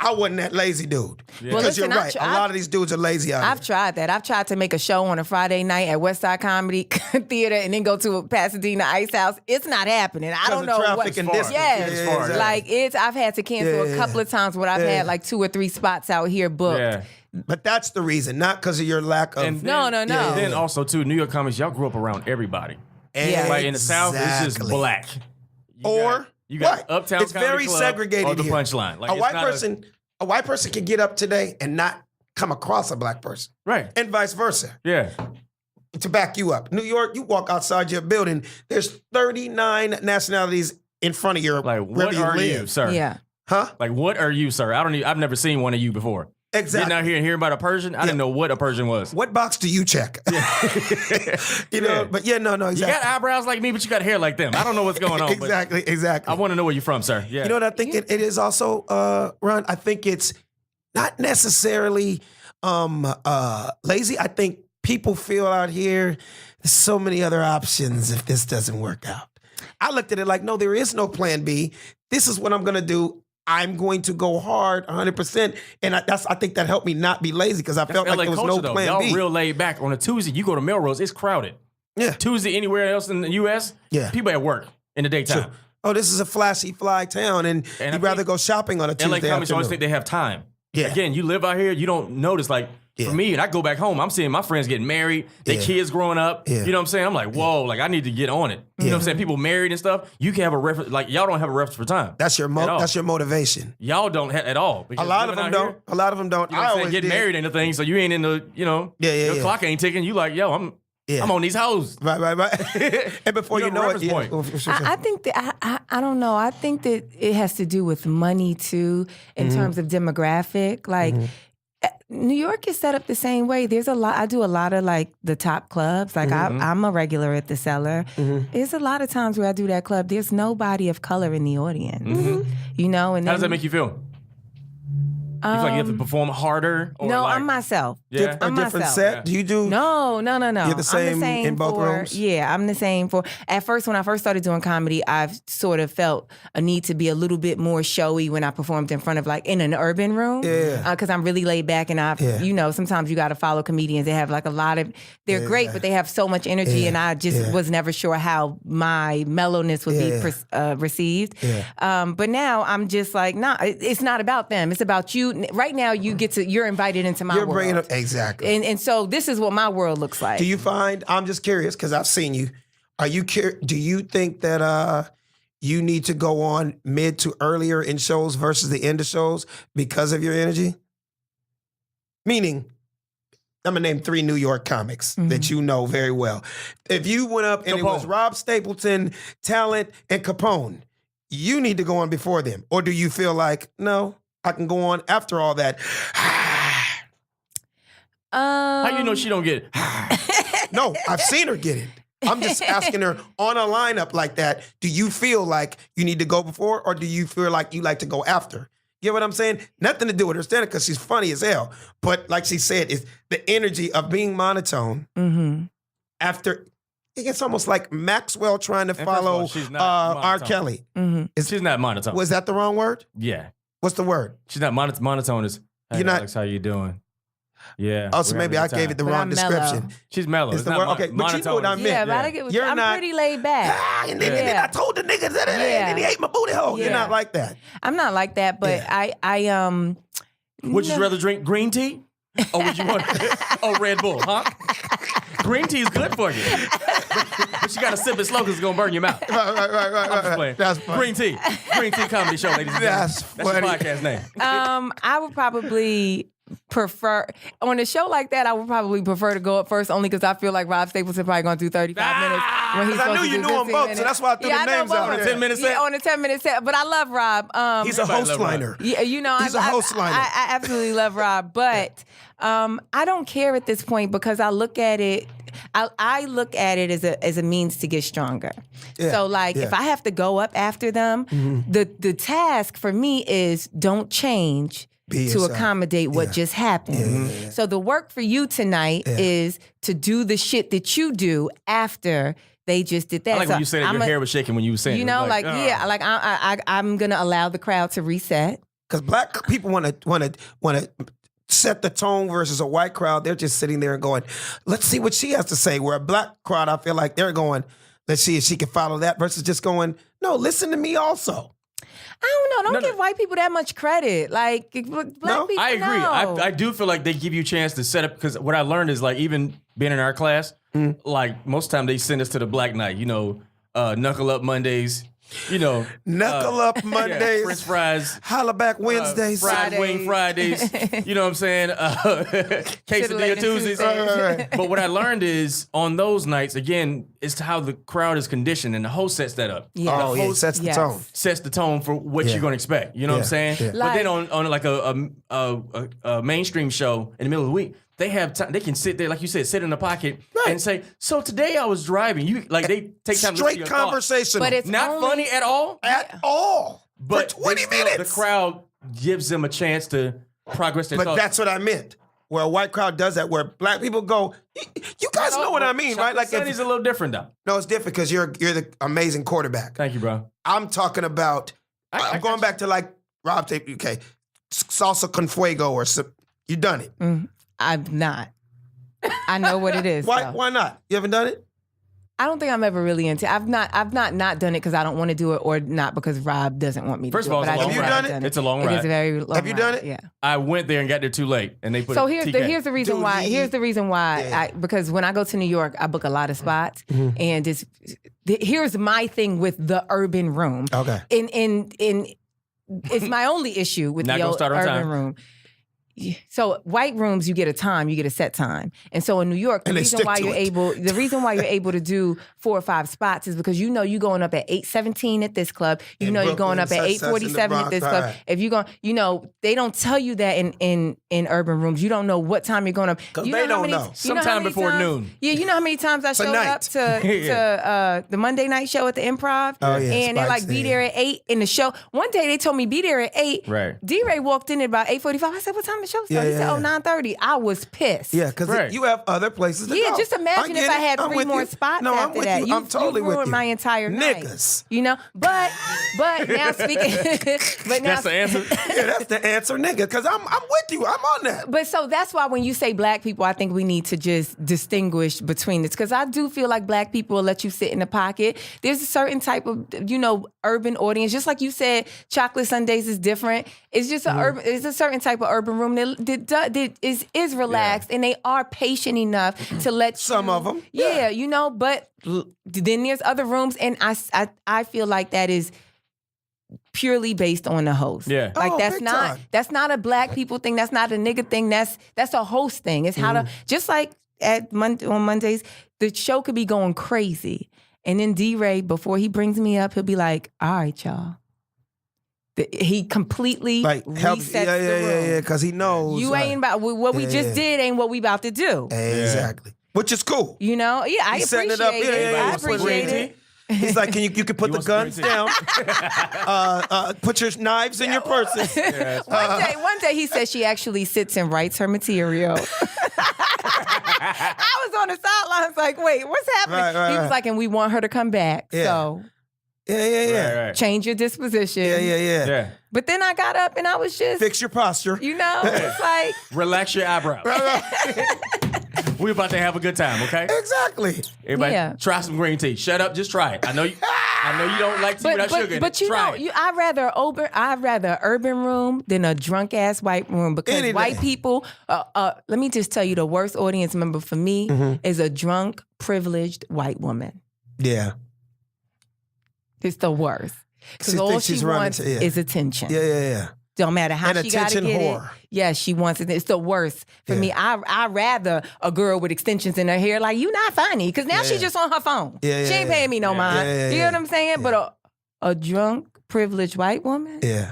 I wasn't that lazy dude. Well, Because listen, you're right. A lot of these dudes are lazy out I've here. tried that. I've tried to make a show on a Friday night at West Side Comedy Theater and then go to a Pasadena Ice House. It's not happening. I don't of know traffic what. and far. distance. Yes, It's far. like I've had to cancel a couple of times where I've had like 2 or 3 spots out here booked. Yeah. But that's the reason, not because of your lack of. And No. And then also too, New York comics, y'all grew up around everybody. Yeah. Like in the South, it's just Exactly. black. You got What? Uptown It's Comedy very Club segregated or the here. Punchline. Like a it's white not person, a white person can get up today and not come across a black person, right. and vice versa. Yeah. To back you up, New York, you walk outside your building, there's 39 nationalities in front of your Like wherever what you are live. you, sir? Yeah. Huh? Like what are you, sir? I've never seen one of you before. Exactly. Getting out here and hearing about a Persian, I didn't know what a Persian was. What box do you check? You know, Yeah. but yeah, no, You exactly. got eyebrows like me, but you got hair like them. I don't know what's going on. exactly. But I want to know where you're from, sir. Yeah. You know what I think it is also, Ron? I think it's not necessarily lazy. I think people feel out here there's so many other options if this doesn't work out. I looked at it like, no, there is no plan B. This is what I'm going to do. I'm going to go hard 100%. And I think that helped me not be lazy because I felt like LA there was culture, no though. plan Y'all B. real laid back. On a Tuesday, you go to Melrose, it's crowded. Yeah. Tuesday, anywhere else in the U.S., Yeah. people at work in the daytime. True. Oh, this is a flashy fly town, and I you'd rather think go shopping on a LA Tuesday comics always afternoon. think they have time. Yeah. Again, you live out here, you don't notice. Like Yeah. for me, and I go back home, I'm seeing my friends getting married, their Yeah. kids growing up. Yeah. You know what I'm saying? I'm like, whoa, like I need to get on it. You know what I'm saying? People married and stuff. You can have a reference. Like y'all don't have a reference for time. That's your At all. that's your motivation. Y'all don't have at all. A because lot of living them out don't. here, A lot of them don't. You know I what I'm saying? always Get did. married ain't a thing, so you ain't in the, your Yeah. clock ain't ticking. You like, yo, I'm Yeah. on these hoes. Right. And before You you know, know it, reference yeah. point. Oh, for sure. I think that I don't know. I think that it has to do with money too, in terms of demographic. Like New York is set up the same way. There's a lot. I do a lot of like the top clubs. Like I'm a regular at the Cellar. There's a lot of times where I do that club. There's nobody of color in the audience. You know, and How then, does that make you feel? You feel like you have to perform harder? Or No, like, I'm myself. Yeah. A I'm different myself. set? Do you do? No. You're the same, I'm the same in both for, rooms? Yeah, I'm the same for. At first, when I first started doing comedy, I've sort of felt a need to be a little bit more showy when I performed in front of like in an urban room. Yeah. Because I'm really laid back and sometimes you got to follow comedians. They have like a lot of, they're great, but they have so much energy, and I just was never sure how my mellowness would be received. Yeah. But now I'm just like, nah, it's not about them. It's about you. Right now, you're invited into my You're world. bringing up exactly. And so this is what my world looks like. Do you find? I'm just curious because I've seen you. Are you? Do you think that you need to go on mid to earlier in shows versus the end of shows because of your energy? Meaning, I'm gonna name 3 New York comics that you know very well. If you went up and it was Rob Stapleton, Talent, and Capone, you need to go on before them, or do you feel like no? I can go on after all that. How you know she don't get it? No, I've seen her get it. I'm just asking her on a lineup like that, do you feel like you need to go before, or do you feel like you like to go after? You know what I'm saying? Nothing to do with her standing because she's funny as hell. But like she said, it's the energy of being monotone after. It's almost like Maxwell trying to follow she's not R. Kelly. She's not monotone. Was that the wrong word? Yeah. What's the word? She's not monotone. Is, hey, You're not- Alex, how you doing? Yeah. Oh, so we're maybe I having a good gave it the time. But wrong I'm mellow. description. She's mellow. It's It's the not word. Okay, but you know what I monotone. meant. Yeah, but I get what You're I'm not- pretty laid back. And then I told the niggas that and he ate my booty hole. You're Yeah. not like that. I'm not like that, but Yeah. Would you rather drink green tea? Or would you want Red Bull, huh? Green tea is good for you. But you gotta sip it slow because it's gonna burn your mouth. Right. I'm just playing. That's funny. Green tea. Green tea comedy show, ladies and gentlemen. That's That's your funny. podcast name. I would probably prefer on a show like that. I would probably prefer to go up first, only because I feel like Rob Stapleton probably going to do 35 minutes when he's 'Cause I supposed knew to you do knew them 15 both, so minutes. that's why I threw the I know names both. out On a 10-minute set? Yeah, on a 10-minute set. But I love Rob. He's a Everybody host love Rob. liner. Yeah, you know, He's a host liner. I absolutely love Rob, but I don't care at this point because I look at it. I look at it as a means to get stronger. Yeah, So like, yeah. if I have to go up after them, the task for me is don't change Be to yourself. accommodate what just happened. So the work for you tonight is to do the shit that you do after they just did that. I like So when you said that I'm your a- hair was shaking when you were saying You it. know, like "Ah." like I'm gonna allow the crowd to reset. Because black people want to set the tone versus a white crowd. They're just sitting there and going, let's see what she has to say. Where a black crowd, I feel like they're going, let's see if she can follow that versus just going, no, listen to me also. I don't know. Don't No, give white people that much credit. Like black No? people. I agree. No. I do feel like they give you a chance to set up because what I learned is like even being in our class, like most of the time they send us to the Black Night, Knuckle Up Mondays, Knuckle up Mondays, yeah, French fries, holla back Wednesdays. fried wing Fridays, you know what I'm saying? Quesadilla Tuesdays. Right. But what I learned is on those nights, again, it's how the crowd is conditioned and the host sets that up. Yeah. Oh, yeah, it sets the Yes. tone. Sets the tone for what Yeah. you're gonna expect. You know what I'm Yeah. saying? Yeah. But then on like a mainstream show in the middle of the week, they have time. They can sit there, like you said, sit in the pocket and say, "So today I was driving." You like they take time to listen to Straight your thoughts. conversation. But it's Not only- funny at all. at all. But for 20 they still- minutes. the crowd gives them a chance to progress their But thoughts. that's what I meant. Where a white crowd does that, where black people go, you guys know what I mean, right? Like, Sonny's a little different though. no, it's different because you're the amazing quarterback. Thank you, bro. I'm talking about. I I'm going back to like Rob tape. Okay, salsa con fuego or some. You done it? I'm not. I know what it is. Why? though. Why not? You haven't done it? I don't think I'm ever really into. I've not done it because I don't want to do it, or not because Rob doesn't want me to First do of all, it. it's a but I long do ride. have Have you done done it? It's a long It ride. is a very long Have you done ride, it? Yeah. I went there and got there too late, and they put. So a here's TK. the reason Dude, why. Here's the reason why. Yeah. Because when I go to New York, I book a lot of spots, and here's my thing with the urban room. Okay. In it's my only issue with Not the gonna old start on urban time. room. So white rooms, you get a set time. And so in New York, the reason why you're able to do 4 or 5 spots is because you're going up at 8:17 at this club. You're going up at 8:47 at this club. If you're going, they don't tell you that in urban rooms. You don't know what time you're going up. Because they don't know. Sometime before noon. Yeah, you know how many times I showed up to the Monday night show at the Improv? Oh, yeah. And they're like, be there at 8 in the show. One day they told me be there at 8. Right. D-Ray walked in at about 8:45. I said, what time the show started? He said, 9:30. I was pissed. Yeah, because you have other places to go. Just imagine if I had 3 more spots after that. I'm totally with you. My entire night. Niggas. But now speaking, That's the answer. Yeah, that's the answer, nigga. Because I'm with you. I'm on that. But so that's why when you say black people, I think we need to just distinguish between this. Because I do feel like black people will let you sit in the pocket. There's a certain type of, urban audience. Just like you said, chocolate sundaes is different. It's just it's a certain type of urban room that is relaxed and they are patient enough to let some of them. Yeah, but then there's other rooms, and I feel like that is purely based on the host. Yeah. Like time. that's not a black people thing. That's not a nigga thing. That's a host thing. It's how to, just like on Mondays, the show could be going crazy. And then D-Ray, before he brings me up, he'll be like, all right, y'all. He completely resets the room. Yeah, because he knows. You ain't about, what we just did ain't what we about to do. Exactly. Which is cool. I He's appreciate setting it up. it. I appreciate it. He's like, you can put the guns down, put your knives in your purses. One day he said she actually sits and writes her material. I was on the sidelines like, wait, what's happening? He was like, and we want her to come back. Yeah. So Right. change your disposition. Yeah. But then I got up and I was just, Fix your posture. it's like. Relax your eyebrows. We're about to have a good time, okay? Exactly. Everybody, try some green tea. Shut up, just try it. I know you don't like tea without sugar. But try it. I'd rather urban room than a drunk ass white room because white people. Let me just tell you, the worst audience member for me is a drunk, privileged white woman. Yeah. It's the worst. Because all she wants is attention. Yeah. Don't matter how she got to get whore. it. Yeah, she wants it. It's the worst. For me, I'd rather a girl with extensions in her hair like, you not funny. Because now she's just on her phone. She ain't paying me no mind. You know what I'm saying? Yeah. But a drunk, privileged white woman? Yeah.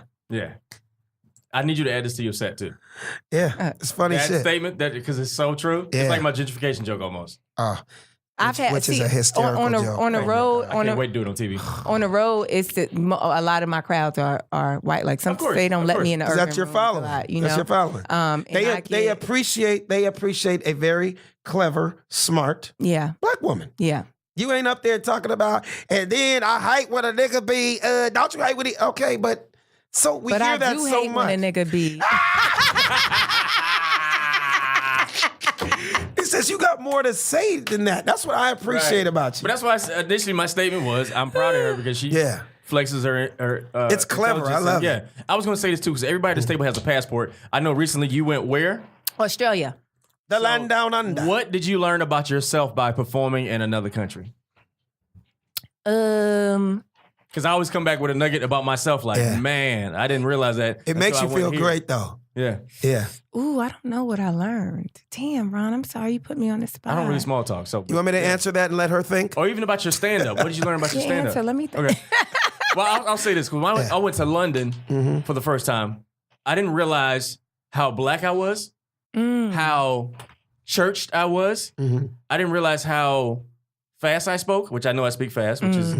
I need you to add this to your set, too. Yeah. It's funny that shit. statement, because it's so true. Yeah. It's like my gentrification joke almost. Which is a hysterical joke. On the road. I can't wait to do it on TV. On the road, a lot of my crowds are white. Like some they don't let me in the urban that's your rooms following. a lot, That's your following. They appreciate a very clever, smart black woman. Yeah. You ain't up there talking about, and then I hate when a nigga be, don't you hate when he, okay, but so we hear that so much. But I do hate when a nigga be. He says you got more to say than that. That's what I appreciate about you. But that's why initially my statement was I'm proud of her because she flexes her it's clever. I love it. Yeah. I was going to say this too because everybody at this table has a passport. I know recently you went where? Australia. The land down under. What did you learn about yourself by performing in another country? Because I always come back with a nugget about myself like, man, I didn't realize that. It makes you feel great though. Yeah. Ooh, I don't know what I learned. Damn, Ron, I'm sorry you put me on the spot. I don't really small talk. So you want me to answer that and let her think? Or even about your stand-up. What did you learn about your stand-up? Let me think. Okay. Well, I'll say this. When I went to London for the first time, I didn't realize how black I was, how churched I was. I didn't realize how fast I spoke, which I know I speak fast, which is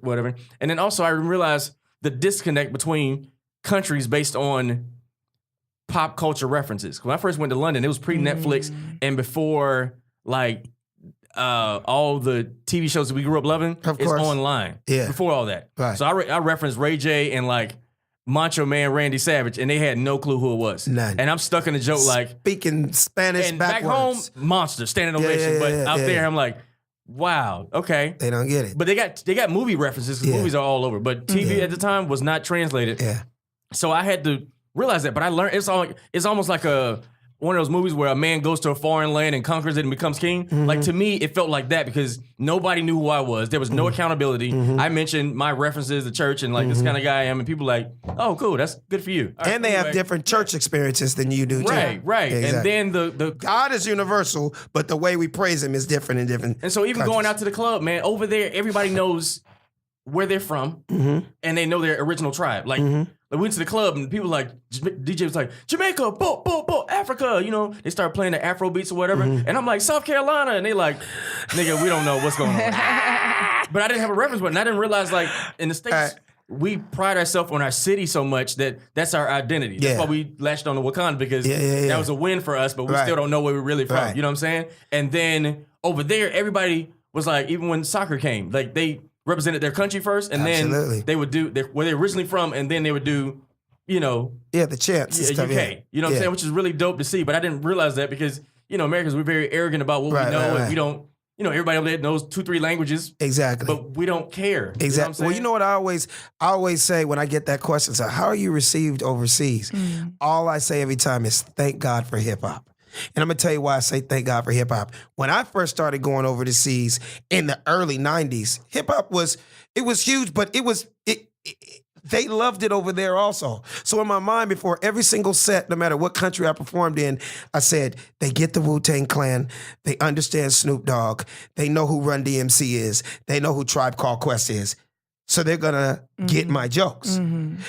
whatever. And then also I realized the disconnect between countries based on pop culture references. When I first went to London, it was pre-Netflix and before like all the TV shows that we grew up loving is online. Yeah. Before all that. Right. So I referenced Ray J and like Macho Man Randy Savage, and they had no clue who it was. None. And I'm stuck in the joke like speaking Spanish and backwards. Back home, monster, standing ovation. But out there, I'm like, wow, okay. They don't get it. But they got movie references because movies are all over. But TV at the time was not translated. Yeah. So I had to realize that. But I learned it's almost like a one of those movies where a man goes to a foreign land and conquers it and becomes king. Like, to me, it felt like that because nobody knew who I was. There was no accountability. I mentioned my references to church and like this kind of guy I am, and people like, oh, cool, that's good for you. All right, And they have different church experiences than you do, too. Right. Yeah, exactly. And then the God is universal, but the way we praise him is different in different and so even countries. going out to the club, man, over there, everybody knows where they're from, and they know their original tribe. Like, we went to the club, and people like, DJ was like, Jamaica, Africa, you know, they start playing the Afro beats or whatever, and I'm like, South Carolina, and they like, nigga, we don't know what's going on. But I didn't have a reference point, and I didn't realize, like, in the States, we pride ourselves on our city so much that that's our identity. That's why we latched on to Wakanda, because that was a win for us, but we still don't know where we're really from. You know what I'm saying? And then over there, everybody was like, even when soccer came, like, they represented their country first, and then they would do where they're originally from, and then they would do, you know, the champs and stuff. UK. You know what I'm saying? Which is really dope to see. But I didn't realize that because, you know, Americans, we're very arrogant about what we know, and we don't, you know, everybody over there knows 2-3 languages. Exactly. But we don't care. Exactly. You know what I'm saying? Well, you know what I always say when I get that question, so how are you received overseas? All I say every time is thank God for hip hop. And I'm going to tell you why I say thank God for hip hop. When I first started going overseas in the early 90s, hip hop was huge, but they loved it over there also. So in my mind, before every single set, no matter what country I performed in, I said, they get the Wu-Tang Clan, they understand Snoop Dogg, they know who Run DMC is, they know who Tribe Called Quest is. So they're gonna get my jokes.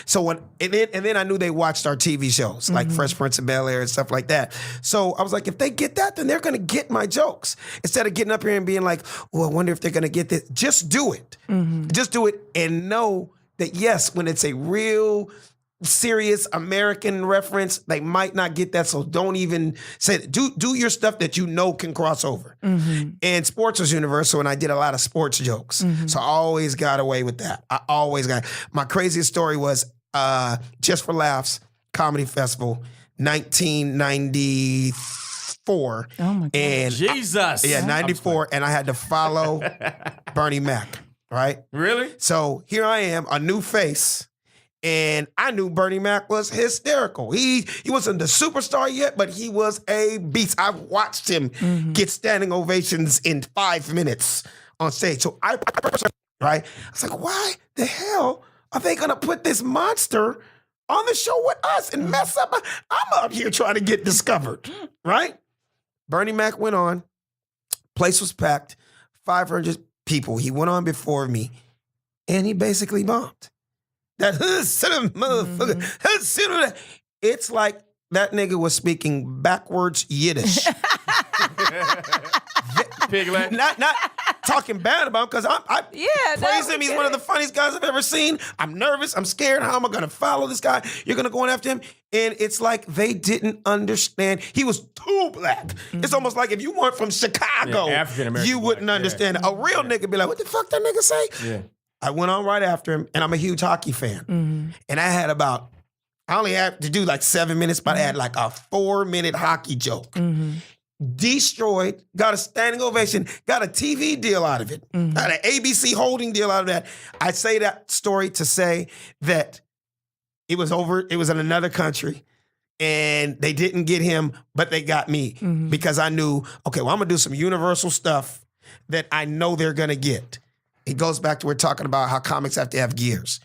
So and then I knew they watched our TV shows like Fresh Prince of Bel-Air and stuff like that. So I was like, if they get that, then they're gonna get my jokes. Instead of getting up here and being like, oh, I wonder if they're gonna get this. Just do it. Just do it and know that yes, when it's a real serious American reference, they might not get that. So don't even say it. Do your stuff that you know can cross over. And sports was universal, and I did a lot of sports jokes. So I always got away with that. My craziest story was Just for Laughs Comedy Festival, 1994. Oh my God. And Jesus. 94, and I had to follow Bernie Mac, right? Really? So here I am, a new face. And I knew Bernie Mac was hysterical. He wasn't the superstar yet, but he was a beast. I've watched him get standing ovations in 5 minutes on stage. So I was like, why the hell are they gonna put this monster on the show with us and mess up? I'm up here trying to get discovered, right? Bernie Mac went on. Place was packed, 500 people. He went on before me, and he basically bombed. That motherfucker. It's like that nigga was speaking backwards Yiddish. Piglet. Not talking bad about him because I praise him. He's one of the funniest guys I've ever seen. I'm nervous. I'm scared. How am I going to follow this guy? You're going to go on after him? And it's like they didn't understand. He was too black. It's almost like if you weren't from Chicago, you wouldn't understand. A real nigga be like, what the fuck that nigga say? Yeah. I went on right after him, and I'm a huge hockey fan. And I only had to do like 7 minutes, but I had like a 4-minute hockey joke. Destroyed, got a standing ovation, got a TV deal out of it, got an ABC holding deal out of that. I say that story to say that it was over, it was in another country, and they didn't get him, but they got me because I knew, okay, well, I'm gonna do some universal stuff that I know they're gonna get. It goes back to we're talking about how comics have to have gears.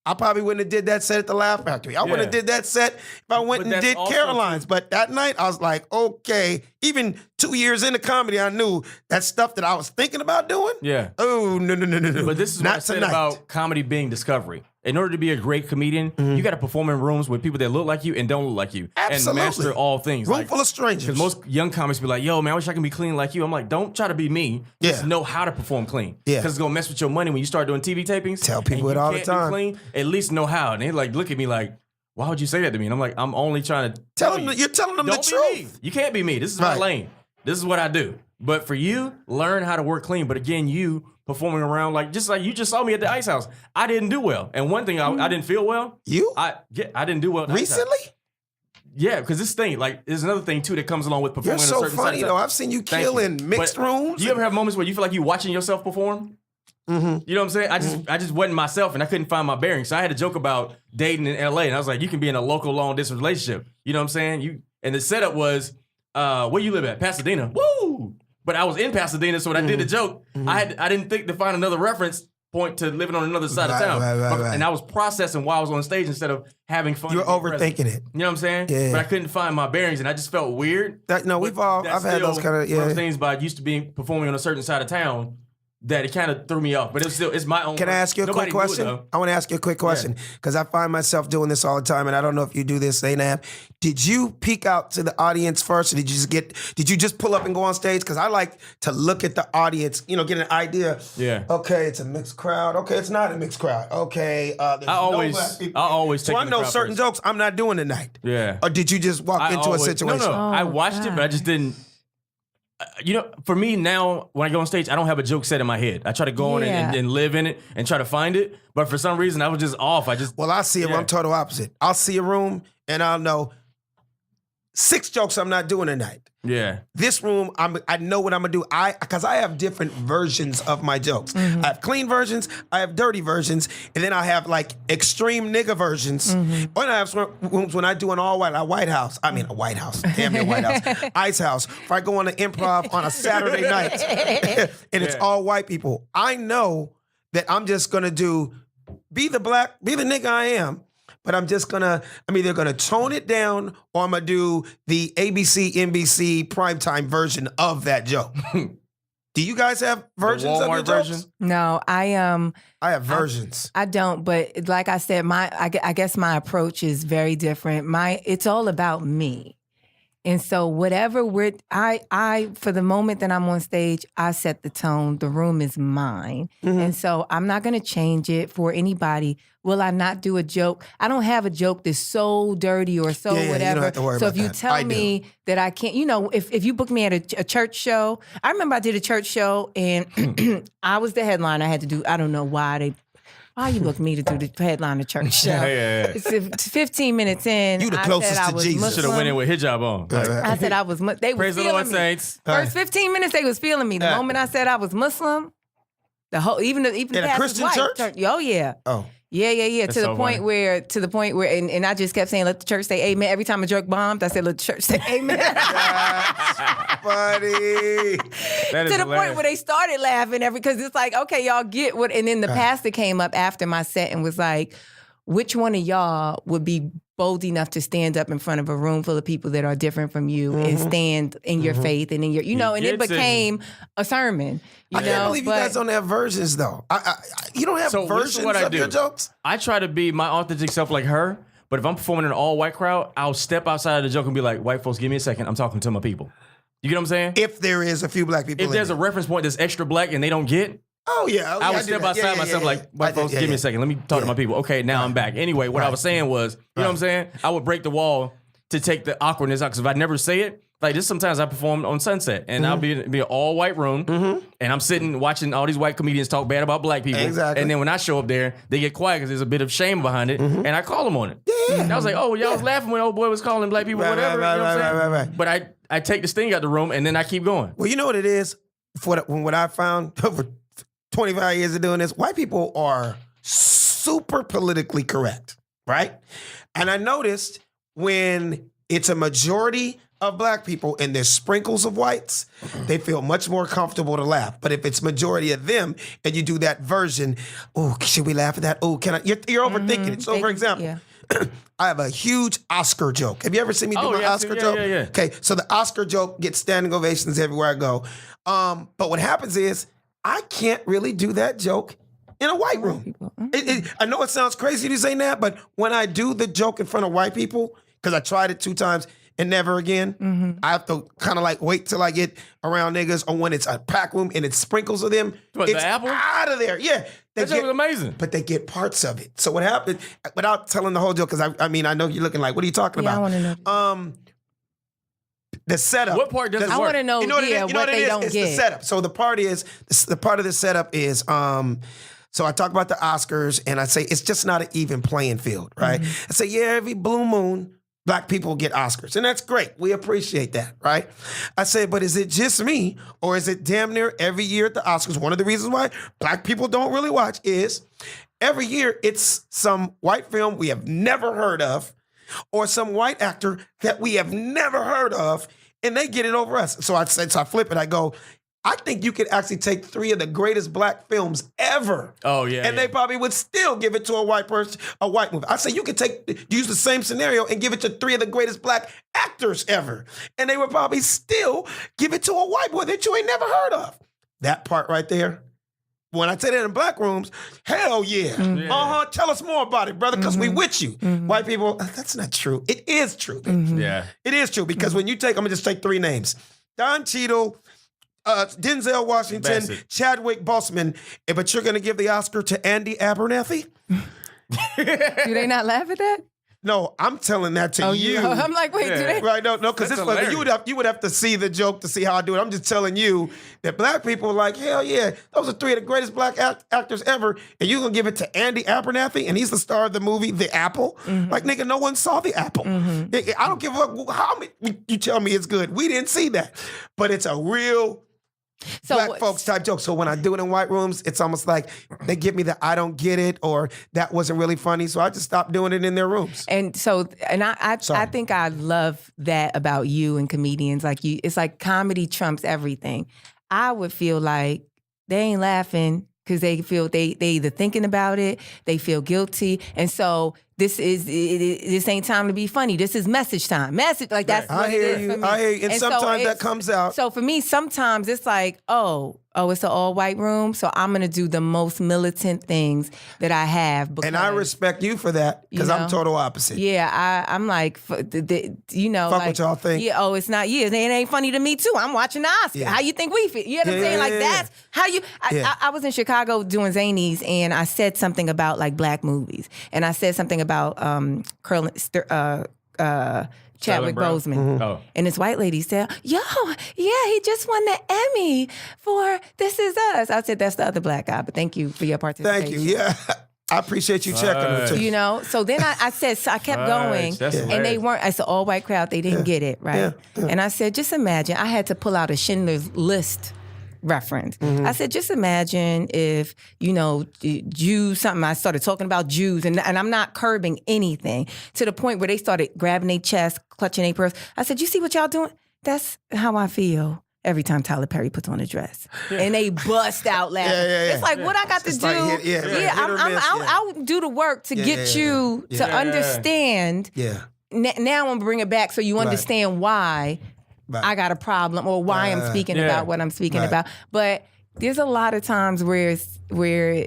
I probably wouldn't have did that set at the Laugh Factory. I wouldn't have did that set if I went and did Caroline's. But that night, I was like, okay. Even 2 years into comedy, I knew that stuff that I was thinking about doing. Yeah. Oh, no. But this is what I said about comedy being discovery. In order to be a great comedian, you got to perform in rooms with people that look like you and don't look like you. Absolutely. And master all things. Room full of strangers. Because most young comics be like, yo, man, I wish I could be clean like you. I'm like, don't try to be me. Just know how to perform clean. Yeah. Because it's going to mess with your money when you start doing TV tapings. Tell people it all the time. Clean, at least know how. And they like look at me like, why would you say that to me? And I'm like, I'm only trying to tell you. You're telling them Don't the be truth. me. You can't be me. This is my lane. This is what I do. But for you, learn how to work clean. But again, you performing around like you just saw me at the Ice House. I didn't do well. And one thing I didn't feel well. I didn't do well at the Ice House. Recently? Yeah, because this thing, like, there's another thing too that comes along with performing. You're so funny though. I've seen you kill in mixed rooms. Do you ever have moments where you feel like you're watching yourself perform? You know what I'm saying? I just wasn't myself and I couldn't find my bearings. So I had a joke about dating in LA and I was like, you can be in a local long distance relationship. You know what I'm saying? And the setup was, where you live at? Pasadena. Woo! But I was in Pasadena, so when I did the joke, I didn't think to find another reference point to living on another side of town. Right. And I was processing while I was on stage instead of having fun. You were overthinking it. You know what I'm saying? Yeah. But I couldn't find my bearings, and I just felt weird. I've had those kind of, one of those things by used to being performing on a certain side of town that it kind of threw me off. But it's my own. Can I ask you a quick question? I want to ask you a quick question because I find myself doing this all the time, and I don't know if you do this, Zainab. Did you peek out to the audience first, or did you just pull up and go on stage? Because I like to look at the audience, get an idea. Yeah. Okay, it's a mixed crowd. Okay, it's not a mixed crowd. Okay, there's I always so I know certain jokes I'm not doing tonight. Yeah. Or did you just walk into a situation? No. I watched it, but I just didn't. For me now, when I go on stage, I don't have a joke set in my head. I try to go on and live in it and try to find it. But for some reason, I was just off. Well, I see it. I'm total opposite. I'll see a room and I'll know 6 jokes I'm not doing tonight. Yeah. This room, I know what I'm gonna do. Because I have different versions of my jokes. I have clean versions, I have dirty versions, and then I have like extreme nigga versions. And I have rooms when I do an all white, a White House. I mean a White House, damn near White House, Ice House. If I go on an improv on a Saturday night and it's all white people, I know that I'm just gonna be the nigga I am. But I'm either gonna tone it down or I'm gonna do the ABC, NBC primetime version of that joke. Do you guys have versions of your jokes? No, I have versions. I don't, but like I said, I guess my approach is very different. It's all about me. And so whatever I for the moment that I'm on stage, I set the tone. The room is mine. And so I'm not going to change it for anybody. Will I not do a joke? I don't have a joke that's so dirty or so whatever. You don't have to worry so about if you that. tell me that I can't, if you book me at a church show, I remember I did a church show and I was the headliner. I had to do, I don't know why you booked me to do the headline of church show? It's 15 minutes in. You the closest to Jesus. Should have went in with hijab on. I said I was. They were Praise the feeling Lord, me. saints. First 15 minutes, they was feeling me. The moment I said I was Muslim, the whole even in a Christian church. Oh yeah. Oh. Yeah. That's To the so point where, and I just kept saying, let the church say amen. Every time a joke bombed, I said, let the church say amen. That's funny. To the point where they started laughing because it's like, okay, y'all get what. And then the pastor came up after my set and was like, which one of y'all would be bold enough to stand up in front of a room full of people that are different from you and stand in your faith and in your, and it became a sermon. I can't believe you guys don't have versions though. You don't have versions of your jokes? I try to be my authentic self like her, but if I'm performing in an all white crowd, I'll step outside of the joke and be like, white folks, give me a second. I'm talking to my people. You get what I'm saying? If there is a few black people. If there's a reference point that's extra black and they don't get, oh yeah, I would step outside myself like, white folks, give me a second. Let me talk to my people. Okay, now I'm back. Anyway, what I was saying was, you know what I'm saying? I would break the wall to take the awkwardness out because if I never say it, like this sometimes I perform on Sunset and I'll be in an all white room and I'm sitting watching all these white comedians talk bad about black people. Exactly. And then when I show up there, they get quiet because there's a bit of shame behind it and I call them on it. Yeah. And I was like, oh, y'all was laughing when old boy was calling black people whatever. You know what I'm saying? Right. But I take the sting out the room and then I keep going. Well, you know what it is? What I found over 25 years of doing this, white people are super politically correct, right? And I noticed when it's a majority of black people and there's sprinkles of whites, they feel much more comfortable to laugh. But if it's majority of them and you do that version, oh, should we laugh at that? Oh, can I? You're overthinking it. So, for example, I have a huge Oscar joke. Have you ever seen me do my Oscar joke? Yeah. Okay, so the Oscar joke gets standing ovations everywhere I go. But what happens is I can't really do that joke in a white room. I know it sounds crazy to say that, but when I do the joke in front of white people, because I tried it 2 times and never again, I have to kind of like wait till I get around niggas, or when it's a pack room and it's sprinkles of them, it's the apple? out of there. Yeah. That joke was amazing. But they get parts of it. So what happened, without telling the whole joke, because I know you're looking like, what are you talking about? I want to know. The setup. What part doesn't work? I want to know, what they don't it's get. the setup. So the part of the setup is, so I talk about the Oscars and I say, it's just not an even playing field, right? I say, yeah, every blue moon, black people get Oscars. And that's great. We appreciate that, right? I say, but is it just me or is it damn near every year at the Oscars? One of the reasons why black people don't really watch is every year it's some white film we have never heard of or some white actor that we have never heard of, and they get it over us. So I flip it. I go, I think you could actually take 3 of the greatest black films ever. Oh, yeah. And they probably would still give it to a white person, a white movie. I say you could use the same scenario and give it to 3 of the greatest black actors ever. And they would probably still give it to a white boy that you ain't never heard of. That part right there. When I say that in black rooms, hell yeah. Yeah. Tell us more about it, brother, because we with you. White people, that's not true. It is true. Yeah. It is true because when you take, I'm going to just take 3 names. Don Cheadle, Denzel Washington, Bassett. Chadwick Boseman, but you're going to give the Oscar to Andy Abernathy? Do they not laugh at that? No, I'm telling that to you. I'm like, wait, do they? Right, no, because That's it's funny. hilarious. You would have to see the joke to see how I do it. I'm just telling you that black people are like, hell yeah, those are 3 of the greatest black actors ever, and you're gonna give it to Andy Abernathy, and he's the star of the movie The Apple. Like, nigga, no one saw The Apple. I don't give a fuck how many you tell me it's good. We didn't see that, but it's a real black folks type joke. So when I do it in white rooms, it's almost like they give me the I don't get it or that wasn't really funny. So I just stopped doing it in their rooms. And so, I think I love that about you and comedians. Like it's like comedy trumps everything. I would feel like they ain't laughing because they feel they either thinking about it, they feel guilty, and so this ain't time to be funny. This is message time. Message, like that's what I hear it is you. for me. I hear you. And sometimes that comes out. So for me, sometimes it's like, oh, it's an all white room, so I'm gonna do the most militant things that I have. Because, And I respect you for that because I'm total opposite. Yeah, I'm like, Fuck like, what y'all think. Yeah, it's not. Yeah, it ain't funny to me too. I'm watching the Oscar. Yeah. How you think we feel? You know what I'm saying? Like that's how you. I was in Chicago doing Zanies, and I said something about like black movies, and I said something about Chadwick Boseman. Oh. And this white lady said, yo, yeah, he just won the Emmy for This Is Us. I said, that's the other black guy, but thank you for your participation. Thank you. Yeah. I appreciate you checking me too. You know, so then I said, so I kept going, That's and they hilarious. weren't, it's an all white crowd, they didn't get it, right? And I said, just imagine, I had to pull out a Schindler's List reference. I said, just imagine if, Jews, something, I started talking about Jews, and I'm not curbing anything, to the point where they started grabbing their chest, clutching their purse. I said, you see what y'all doing? That's how I feel every time Tyler Perry puts on a dress. And they bust out laughing. It's like, what I got to do? I'll do the work to get you to understand. Yeah. Now I'm going to bring it back so you understand why I got a problem or why I'm speaking about what I'm speaking about. But there's a lot of times where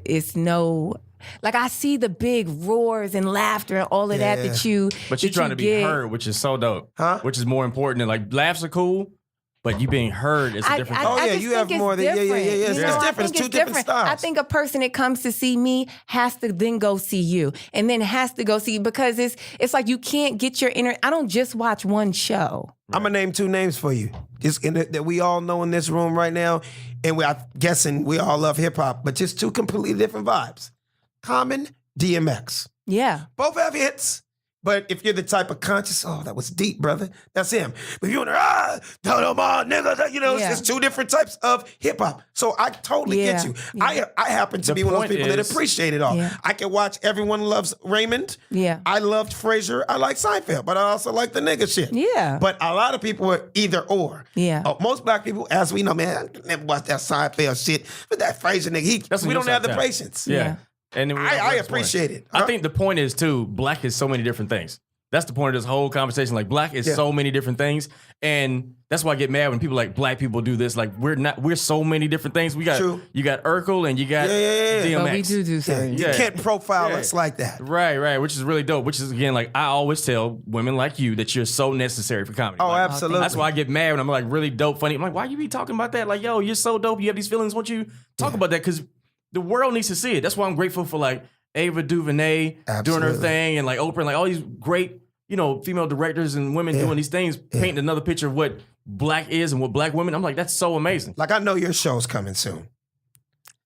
it's no, like I see the big roars and laughter and all of that you. But you're trying to be heard, which is so dope. Huh? Which is more important than like laughs are cool, but you being heard is a different thing. I just you think have it's more than different. It's You know, I different. think It's 2 different styles. I think a person that comes to see me has to then go see you, and then has to go see you because it's like you can't get your inner. I don't just watch one show. I'm gonna name 2 names for you. That we all know in this room right now, and I'm guessing we all love hip hop, but just 2 completely different vibes. Common, DMX. Yeah. Both have hits, but if you're the type of conscious, that was deep, brother. That's him. But if you're tell them all niggas, it's 2 different types of hip hop. So I totally get you. Yeah. I happen to The be one of those point people that is- appreciate it all. Yeah. I can watch Everyone Loves Raymond. Yeah. I loved Frasier. I like Seinfeld, but I also like the nigga shit. Yeah. But a lot of people are either or. Yeah. Most black people, as we know, man, I never watched that Seinfeld shit. But that Frasier nigga, That's we what don't you have the said. patience. Yeah. And then I appreciate it. I think the point is too, black is so many different things. That's the point of this whole conversation. Like black is so many different things. And that's why I get mad when people like black people do this. Like we're so many different things. You got Urkel and you got DMX. But we do certain. You can't profile us like that. Right, which is really dope. Which is again, like I always tell women like you that you're so necessary for comedy. Oh, Like, absolutely. that's why I get mad when I'm like really dope, funny. I'm like, why you be talking about that? Like, yo, you're so dope. You have these feelings. Won't you talk about that? Because the world needs to see it. That's why I'm grateful for like Ava DuVernay doing her Absolutely. thing and like Oprah and like all these great, female directors and women doing these things, painting another picture of what black is and what black women. I'm like, that's so amazing. Like, I know your show's coming soon.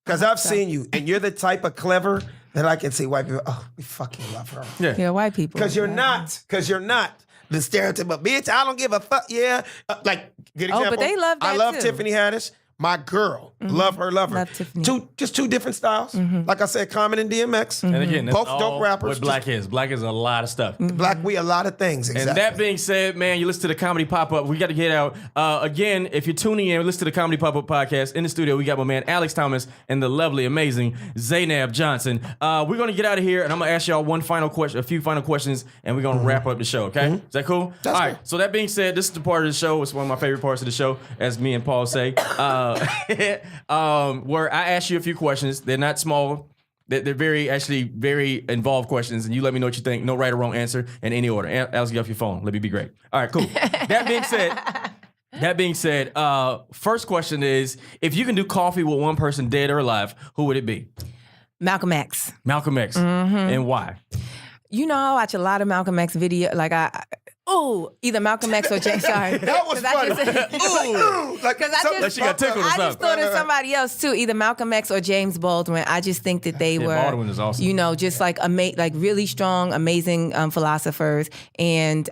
Because I've seen you, and you're the type of clever that I can see white people, we fucking love her. Yeah, white people. Because you're not the stereotype of, bitch, I don't give a fuck. Yeah. Like, good example. but they love that I love too. Tiffany Haddish, my girl. Love her. Love Tiffany. Two different styles. Like I said, Common and DMX. And again, that's both all dope rappers. what Black is. Black is a lot of stuff. Black, we a lot of things. Exactly. And that being said, man, you listen to the Comedy Pop-Up. We got to get out. Again, if you're tuning in, listen to the Comedy Pop-Up podcast. In the studio, we got my man Alex Thomas and the lovely, amazing Zainab Johnson. We're going to get out of here, and I'm going to ask y'all a few final questions, and we're going to wrap up the show, okay? Is that cool? That's all right. So that being said, this is the part of the show. It's one of my favorite parts of the show, as me and Paul say, where I ask you a few questions. They're not small. They're very involved questions, and you let me know what you think. No right or wrong answer in any order. Alex, get off your phone. Let me be great. All right, cool. That being said, first question is, if you can do coffee with one person, dead or alive, who would it be? Malcolm X. Malcolm X. And why? You know, I watch a lot of Malcolm X video. Like either Malcolm X or James. Sorry, That was funny. Like she got tickled or I something. just thought of somebody else too, either Malcolm X or James Baldwin. I just think that they were, Baldwin is awesome. you know, just like like really strong, amazing philosophers. And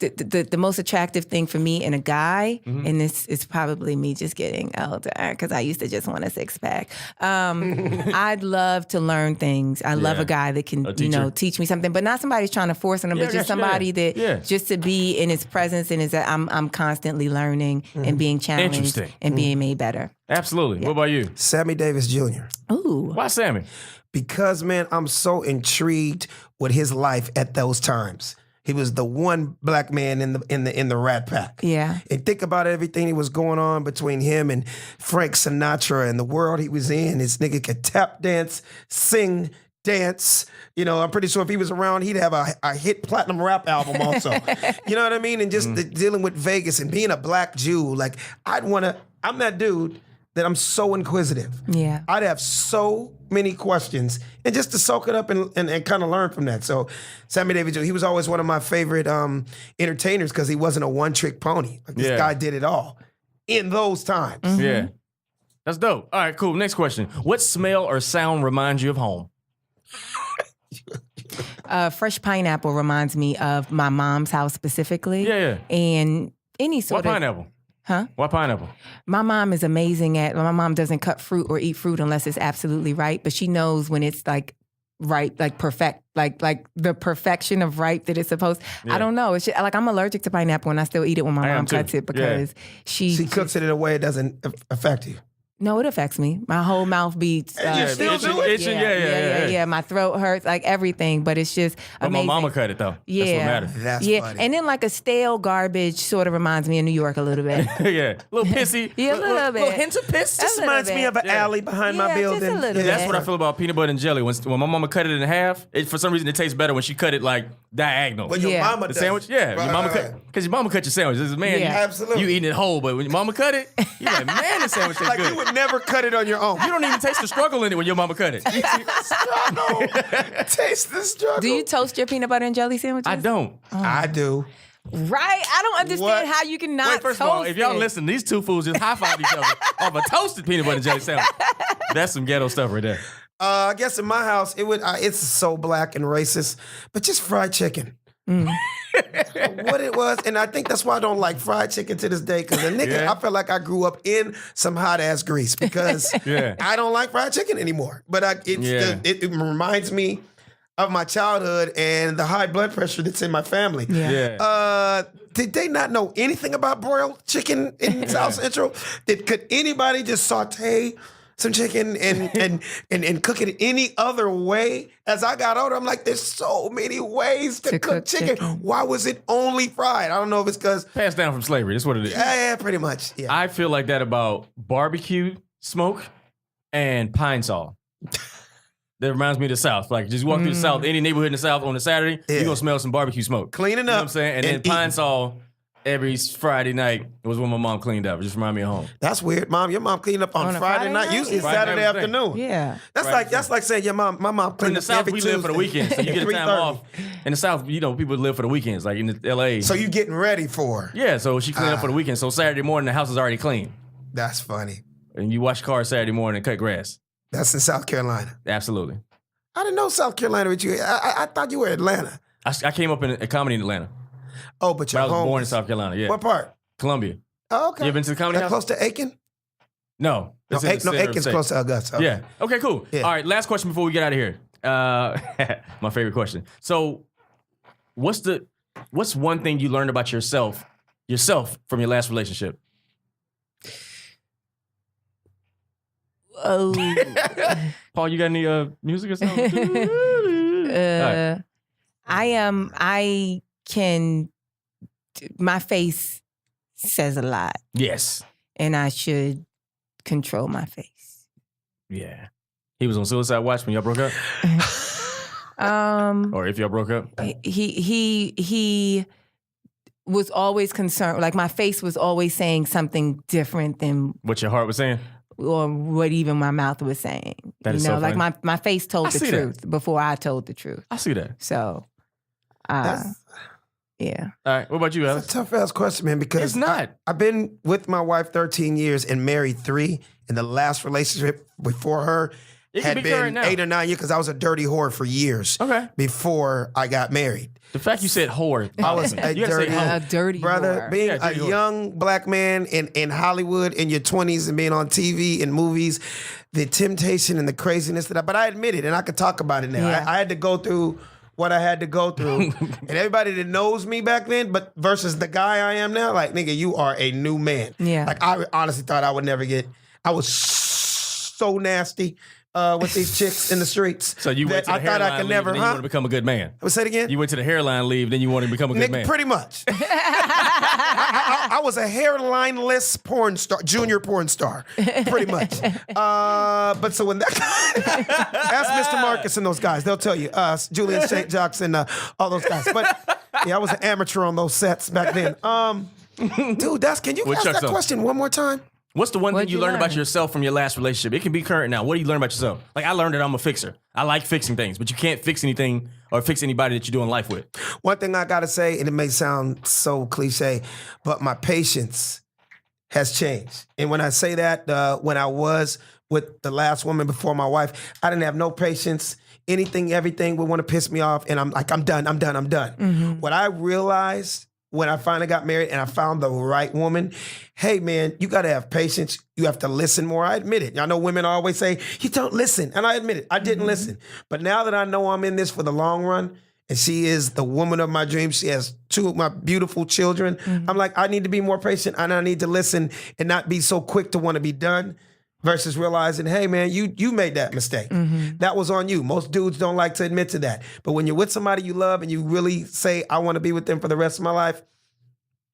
the most attractive thing for me in a guy, and this is probably me just getting older because I used to just want a six pack. I'd love to learn things. I love a guy that can, teach me something, but not somebody who's trying to force on him, but just somebody that just to be in his presence and is that I'm constantly learning and being challenged and being made better. Absolutely. What about you? Sammy Davis Jr. Ooh. Why Sammy? Because, man, I'm so intrigued with his life at those times. He was the one black man in the Rat Pack. Yeah. And think about everything that was going on between him and Frank Sinatra and the world he was in. This nigga could tap dance, sing, dance. You know, I'm pretty sure if he was around, he'd have a hit platinum rap album also. You know what I mean? And just dealing with Vegas and being a black Jew, like I'm that dude that I'm so inquisitive. Yeah. I'd have so many questions and just to soak it up and kind of learn from that. So Sammy Davis Jr., he was always one of my favorite entertainers because he wasn't a one-trick pony. Like this guy did it all in those times. Yeah. That's dope. All right, cool. Next question. What smell or sound reminds you of home? Fresh pineapple reminds me of my mom's house specifically. Yeah. And any sort What of pineapple? Huh? Why pineapple? My mom is amazing my mom doesn't cut fruit or eat fruit unless it's absolutely ripe, but she knows when it's like ripe, like perfect, like the perfection of ripe that it's supposed. I don't know. It's just, like I'm allergic to pineapple and I still eat it when my mom cuts it because she cooks it in a way it doesn't affect you. No, it affects me. My whole mouth beats. You still do it? Yeah. My throat hurts, like everything. But it's just amazing. My mama cut it though. Yeah, That's what matters. That's funny. And then like a stale garbage sort of reminds me of New York a little bit. Yeah, a little pissy. Yeah, a little bit. Little hints of piss. A Just little Reminds me of an alley behind my building. Just a little That's bit. what I feel about peanut butter and jelly. When my mama cut it in half, for some reason it tastes better when she cut it like diagonal. But your mama The does. sandwich, your mama cut because your mama cut your sandwich. This is man, Yeah. Absolutely. you eating it whole, but when your mama cut it, you're like, man, this sandwich tastes Like good. you would never cut it on your own. You don't even taste the struggle in it when your mama cut it. Struggle. Taste the struggle. Do you toast your peanut butter and jelly sandwiches? I don't. I do. Right? I don't understand how you can not Wait, first of all, toast if y'all it. listen, these two fools just high five each other off a toasted peanut butter and jelly sandwich. That's some ghetto stuff right there. I guess in my house, it's so black and racist, but just fried chicken. What it was, and I think that's why I don't like fried chicken to this day, because I feel like I grew up in some hot ass grease because I don't like fried chicken anymore. But it reminds me of my childhood and the high blood pressure that's in my family. Did they not know anything about broiled chicken in South Central? Could anybody just saute some chicken and cook it any other way? As I got older, I'm like, there's so many ways to cook chicken. Why was it only fried? I don't know if it's because passed down from slavery. That's what it is. Yeah, pretty much. Yeah. I feel like that about barbecue smoke and pine saw. That reminds me of the South. Like, just walk through the South, any neighborhood in the South on a Saturday, you're going to smell some barbecue smoke. Cleaning up. You know what I'm saying? And then pine saw every Friday night was when my mom cleaned up. It just reminded me of home. That's weird, Mom. Your mom cleaned up on a Friday night. Usually Friday Saturday night afternoon. Yeah. That's like saying my mom In cleaned the up South, every we Tuesday. live for the weekend, so you get a time 3:30. off. In the South, people live for the weekends, like in L.A. So you getting ready for her. Yeah, so she cleaned up for the weekend. So Saturday morning, the house is already clean. That's funny. And you wash cars Saturday morning and cut grass. That's in South Carolina. Absolutely. I didn't know South Carolina with you. I thought you were Atlanta. I came up in a comedy in Atlanta. Oh, but But you're I was home. born in South Carolina, yeah. What part? Columbia. Oh, okay. You ever been to the comedy That house? close to Aiken? No. No, It's in the center of Aiken's state. close to Augusta. Okay. Yeah. Okay, cool. Yeah. All right, last question before we get out of here. My favorite question. So, what's one thing you learned about yourself from your last relationship? Oh, Paul, you got any music or something? Right. My face says a lot, Yes. and I should control my face. Yeah. He was on suicide watch when y'all broke up? Or if y'all broke up? He was always concerned. Like my face was always saying something different than What your heart was saying? or what even my mouth was saying. That is you know, so like funny. my face told I the see that. truth before I told the truth. I see that. So, That's yeah. All right. What about you, a Alex? tough ass question, man, because It's not. I've been with my wife 13 years and married 3. And the last relationship before her It can had be been current now. 8 or 9 years because I was a dirty whore for years Okay. before I got married. The fact you said whore. I was you a gotta say dirty- hoe. A dirty Brother, whore. being Yeah, a dirty whore. young black man in Hollywood in your 20s and being on TV and movies, the temptation and the craziness but I admit it and I could talk about it now. Yeah. I had to go through what I had to go through. And everybody that knows me back then, but versus the guy I am now, like, nigga, you are a new man. Yeah. Like, I honestly thought I would never I was so nasty with these chicks in the streets. So you went that to the I thought hairline I could leave never, and then you want to become a good man. Say it again? You went to the hairline leave, then you want to become a good Nigga, man. pretty much. I was a hairline-less porn star, junior porn star, pretty much. But so when that ask Mr. Marcus and those guys, they'll tell you, us, Julian St. Jacques and all those guys. But yeah, I was an amateur on those sets back then. Dude, can you Well, ask Chuck, that so- question one more time? What's the one thing What'd you you learned about learn? yourself from your last relationship? It can be current now. What do you learn about yourself? Like, I learned that I'm a fixer. I like fixing things, but you can't fix anything or fix anybody that you're doing life with. One thing I gotta say, and it may sound so cliche, but my patience has changed. And when I say that, when I was with the last woman before my wife, I didn't have no patience. Everything would want to piss me off, and I'm like, I'm done. Mm-hmm. What I realized when I finally got married and I found the right woman, hey man, you gotta have patience. You have to listen more. I admit it. I know women always say, you don't listen. And I admit it, I didn't listen. But now that I know I'm in this for the long run, and she is the woman of my dreams, she has 2 of my beautiful children, I'm like, I need to be more patient and I need to listen and not be so quick to want to be done versus realizing, hey man, you made that mistake. That was on you. Most dudes don't like to admit to that. But when you're with somebody you love and you really say, I want to be with them for the rest of my life,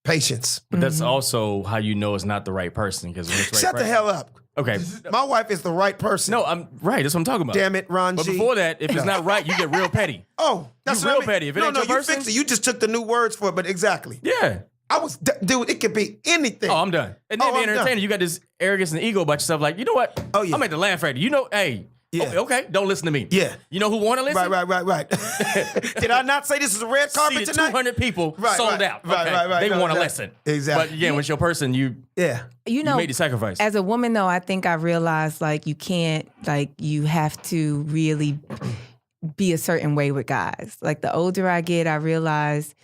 patience. But that's also how you know it's not the right person. Because Shut the hell up. Okay. My wife is the right person. No, I'm right. That's what I'm talking about. Damn it, Ron But G. before that, if it's not right, you get real petty. Oh, that's You what real I mean. petty. If it ain't no, your you person- fixed it. You just took the new words for it, but exactly. Yeah. Dude, it could be anything. Oh, I'm done. And then Oh, being I'm done. entertaining, you got this arrogance and ego about yourself. Like, you know what? Oh, yeah. I'm at the laugh right. You know, hey. Yeah. Okay, don't listen to me. Yeah. You know who want to listen? Right. Did I not say this is a red carpet See, tonight? 200 people Right, sold right, out. right, Okay. right. They No, want to exactly. listen. Exactly. But again, with your person, you Yeah. You know, made the sacrifice. as a woman though, I think I realized like you can't, like you have to really be a certain way with guys. Like the older I get, I realize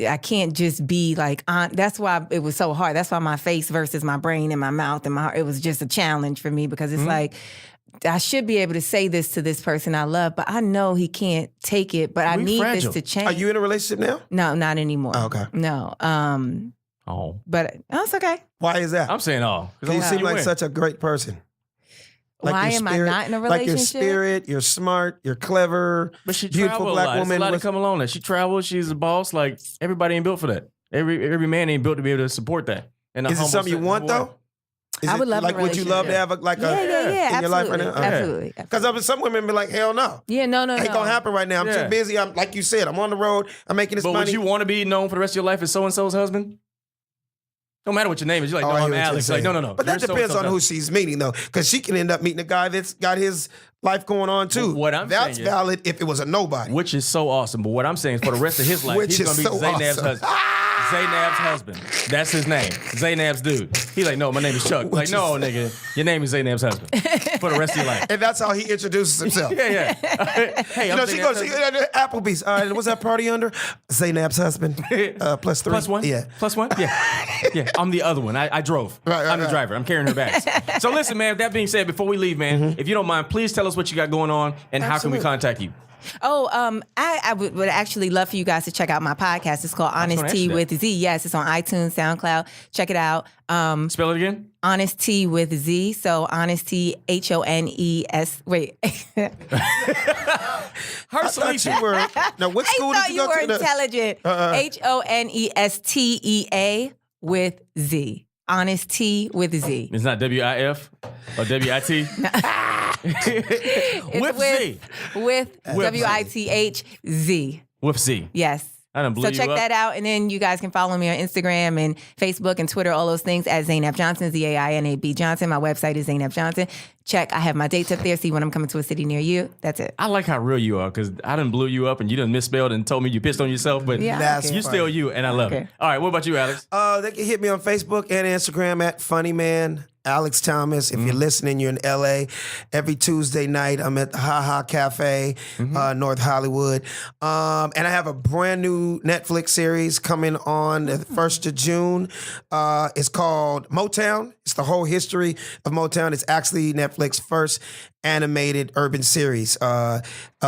I can't just be like, that's why it was so hard. That's why my face versus my brain and my mouth and my heart, it was just a challenge for me because it's like, I should be able to say this to this person I love, but I know he can't take it, but I We need fragile. this to change. Are you in a relationship now? No, not anymore. Oh, okay. No. Oh. But it's okay. Why is that? I'm saying all. Because you seem like such a great person. Like Why your am I spirit- not in a Like your relationship? spirit, you're smart, you're clever, But she beautiful traveled black a lot. woman. There's a lot with- to come along that. She travels. She's a boss. Like, everybody ain't built for that. Every man ain't built to be able to support that. In a Is it humble, something you simple want way. though? Is I it would love a like would you love to relationship. have a Yeah, in your life right now? absolutely. Absolutely. Because some women be like, hell no. Yeah, no. Ain't gonna happen right now. I'm Yeah. too busy. I'm like you said, I'm on the road. I'm making this But money. would you want to be known for the rest of your life as so-and-so's husband? No matter what your name is. You're like, Oh, I no, hear I'm what you're Alex. Like, saying. no. But that You're depends on so-and-so's who she's meeting, though, because she can end up meeting a guy that's got his life going on too. Well, what I'm that's saying is- valid if it was a nobody. Which is so awesome. But what I'm saying is for the rest of his life, Which he's is going to be so Zainab's awesome. husband. Zainab's husband. That's his name. Zainab's dude. He's like, no, my name is Chuck. Like, no, nigga, your name is Zainab's husband for the rest of your life. And that's how he introduces himself. Yeah. Hey, You I'm know, she goes, Zainab's Applebee's. What's that party under? Zainab's husband. +3. Plus one? Yeah. Plus one? Yeah. I'm the other one. I drove. Right, I'm the driver. I'm carrying her bags. So listen, man, with that being said, before we leave, man, if you don't mind, please tell us what you got going on and how can we contact you? I would actually love for you guys to check out my podcast. It's called Honest Tea with Z. Yes, it's on iTunes, SoundCloud. Check it out. Spell it again? Honest Tea with Z. So Honest Tea, Hones. Wait. I thought you were. Now, what school I did you thought go you to? were intelligent. HONESTEA with Z. Honest Tea with Z. It's not WIF or WIT? It's Z. With WITHZ. With Z. Yes. I done blew So you check up. that out, and then you guys can follow me on Instagram and Facebook and Twitter, all those things at Zainab Johnson, ZAINAB Johnson. My website is Zainab Johnson. Check. I have my dates up there. See when I'm coming to a city near you. That's it. I like how real you are because I done blew you up and you done misspelled and told me you pissed on yourself, but Yeah, That's okay. you're still you, and I love it. All right, what about you, Alex? They can hit me on Facebook and Instagram at Funnyman Alex Thomas. If you're listening, you're in LA. Every Tuesday night, I'm at the Ha Ha Cafe, North Hollywood. And I have a brand new Netflix series coming on the 1st of June. It's called Motown. It's the whole history of Motown. It's actually Netflix's first animated urban series.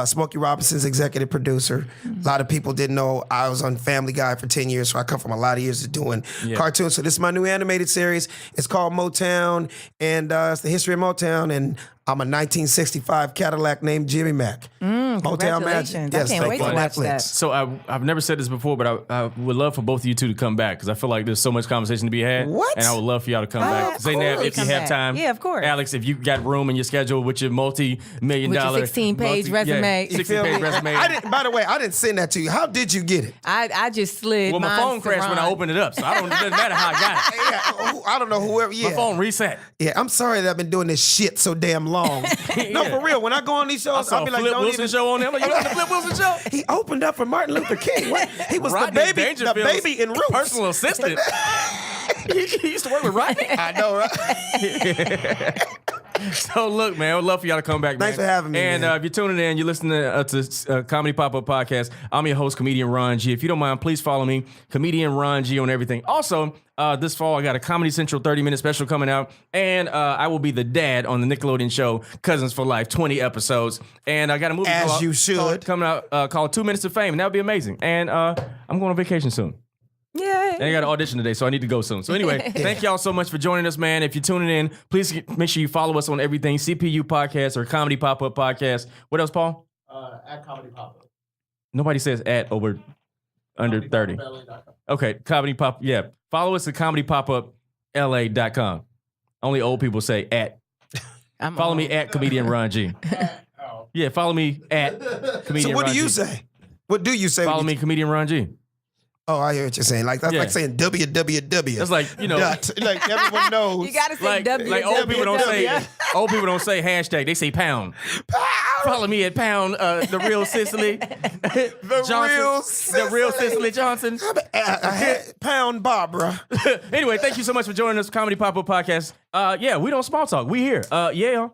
Smokey Robinson's executive producer. A lot of people didn't know I was on Family Guy for 10 years, so I come from a lot of years of doing cartoons. So this is my new animated series. It's called Motown, and it's the history of Motown, and I'm a 1965 Cadillac named Jimmy Mack. Motown Magic. Congratulations. I can't wait to on watch Netflix. that. So I've never said this before, but I would love for both of you two to come back because I feel like there's so much conversation to be had. What? And I would love for y'all to come back. of Zainab, course. if you Come have back. time. Yeah, of course. Alex, if you got room in your schedule with your multi-million With your dollar 16-page resume. You feel 16-page me? resume. By the way, I didn't send that to you. How did you get it? I just slid. Well, my mine phone to crashed when I Ron. opened it up, so it doesn't matter how I got it. I don't know whoever. Yeah. My phone reset. Yeah, I'm sorry that I've been doing this shit so damn long. No, for real. When I go on these I shows, saw I'll be like, Flip don't Wilson even. show on there. I'm like, you on the Flip Wilson show? He opened up for Martin Luther King. What? He was Rodney the Dangerfield's baby in Roots. personal assistant. he used to work with Rodney. I know, right? So look, man, I would love for y'all to come back, man. Thanks for having me, And man. if you're tuning in, you're listening to Comedy Pop-Up Podcast. I'm your host, Comedian Ron G. If you don't mind, please follow me, Comedian Ron G on everything. Also, this fall, I got a Comedy Central 30-minute special coming out, and I will be the dad on the Nickelodeon show, Cousins for Life, 20 episodes. And I got a movie As you should. coming out called 2 Minutes of Fame, and that would be amazing. And I'm going on vacation soon. Yay. And I got an audition today, so I need to go soon. So anyway, thank y'all so much for joining us, man. If you're tuning in, please make sure you follow us on everything, CPU Podcast or Comedy Pop-Up Podcast. What else, Paul? At Comedy Pop-Up. Nobody says at over under 30. Okay, Comedy Pop, yeah. Follow us at comedypopup.la.com. Only old people say at. Follow me at Comedian Ron G. Yeah, follow me at Comedian So what Ron do you G. say? What do you say? Follow when me, you- Comedian Ron G. Oh, I hear what you're saying. Like that's Yeah. like saying www. That's like, you know. Dot. Like everyone knows. You gotta say Like old people don't say hashtag, they say pound. Follow me at pound the real Sicily. The real Cicely Johnson. Pound Barbara. Anyway, thank you so much for joining us, Comedy Pop-Up Podcast. Yeah, we don't small talk. We here. Yeah.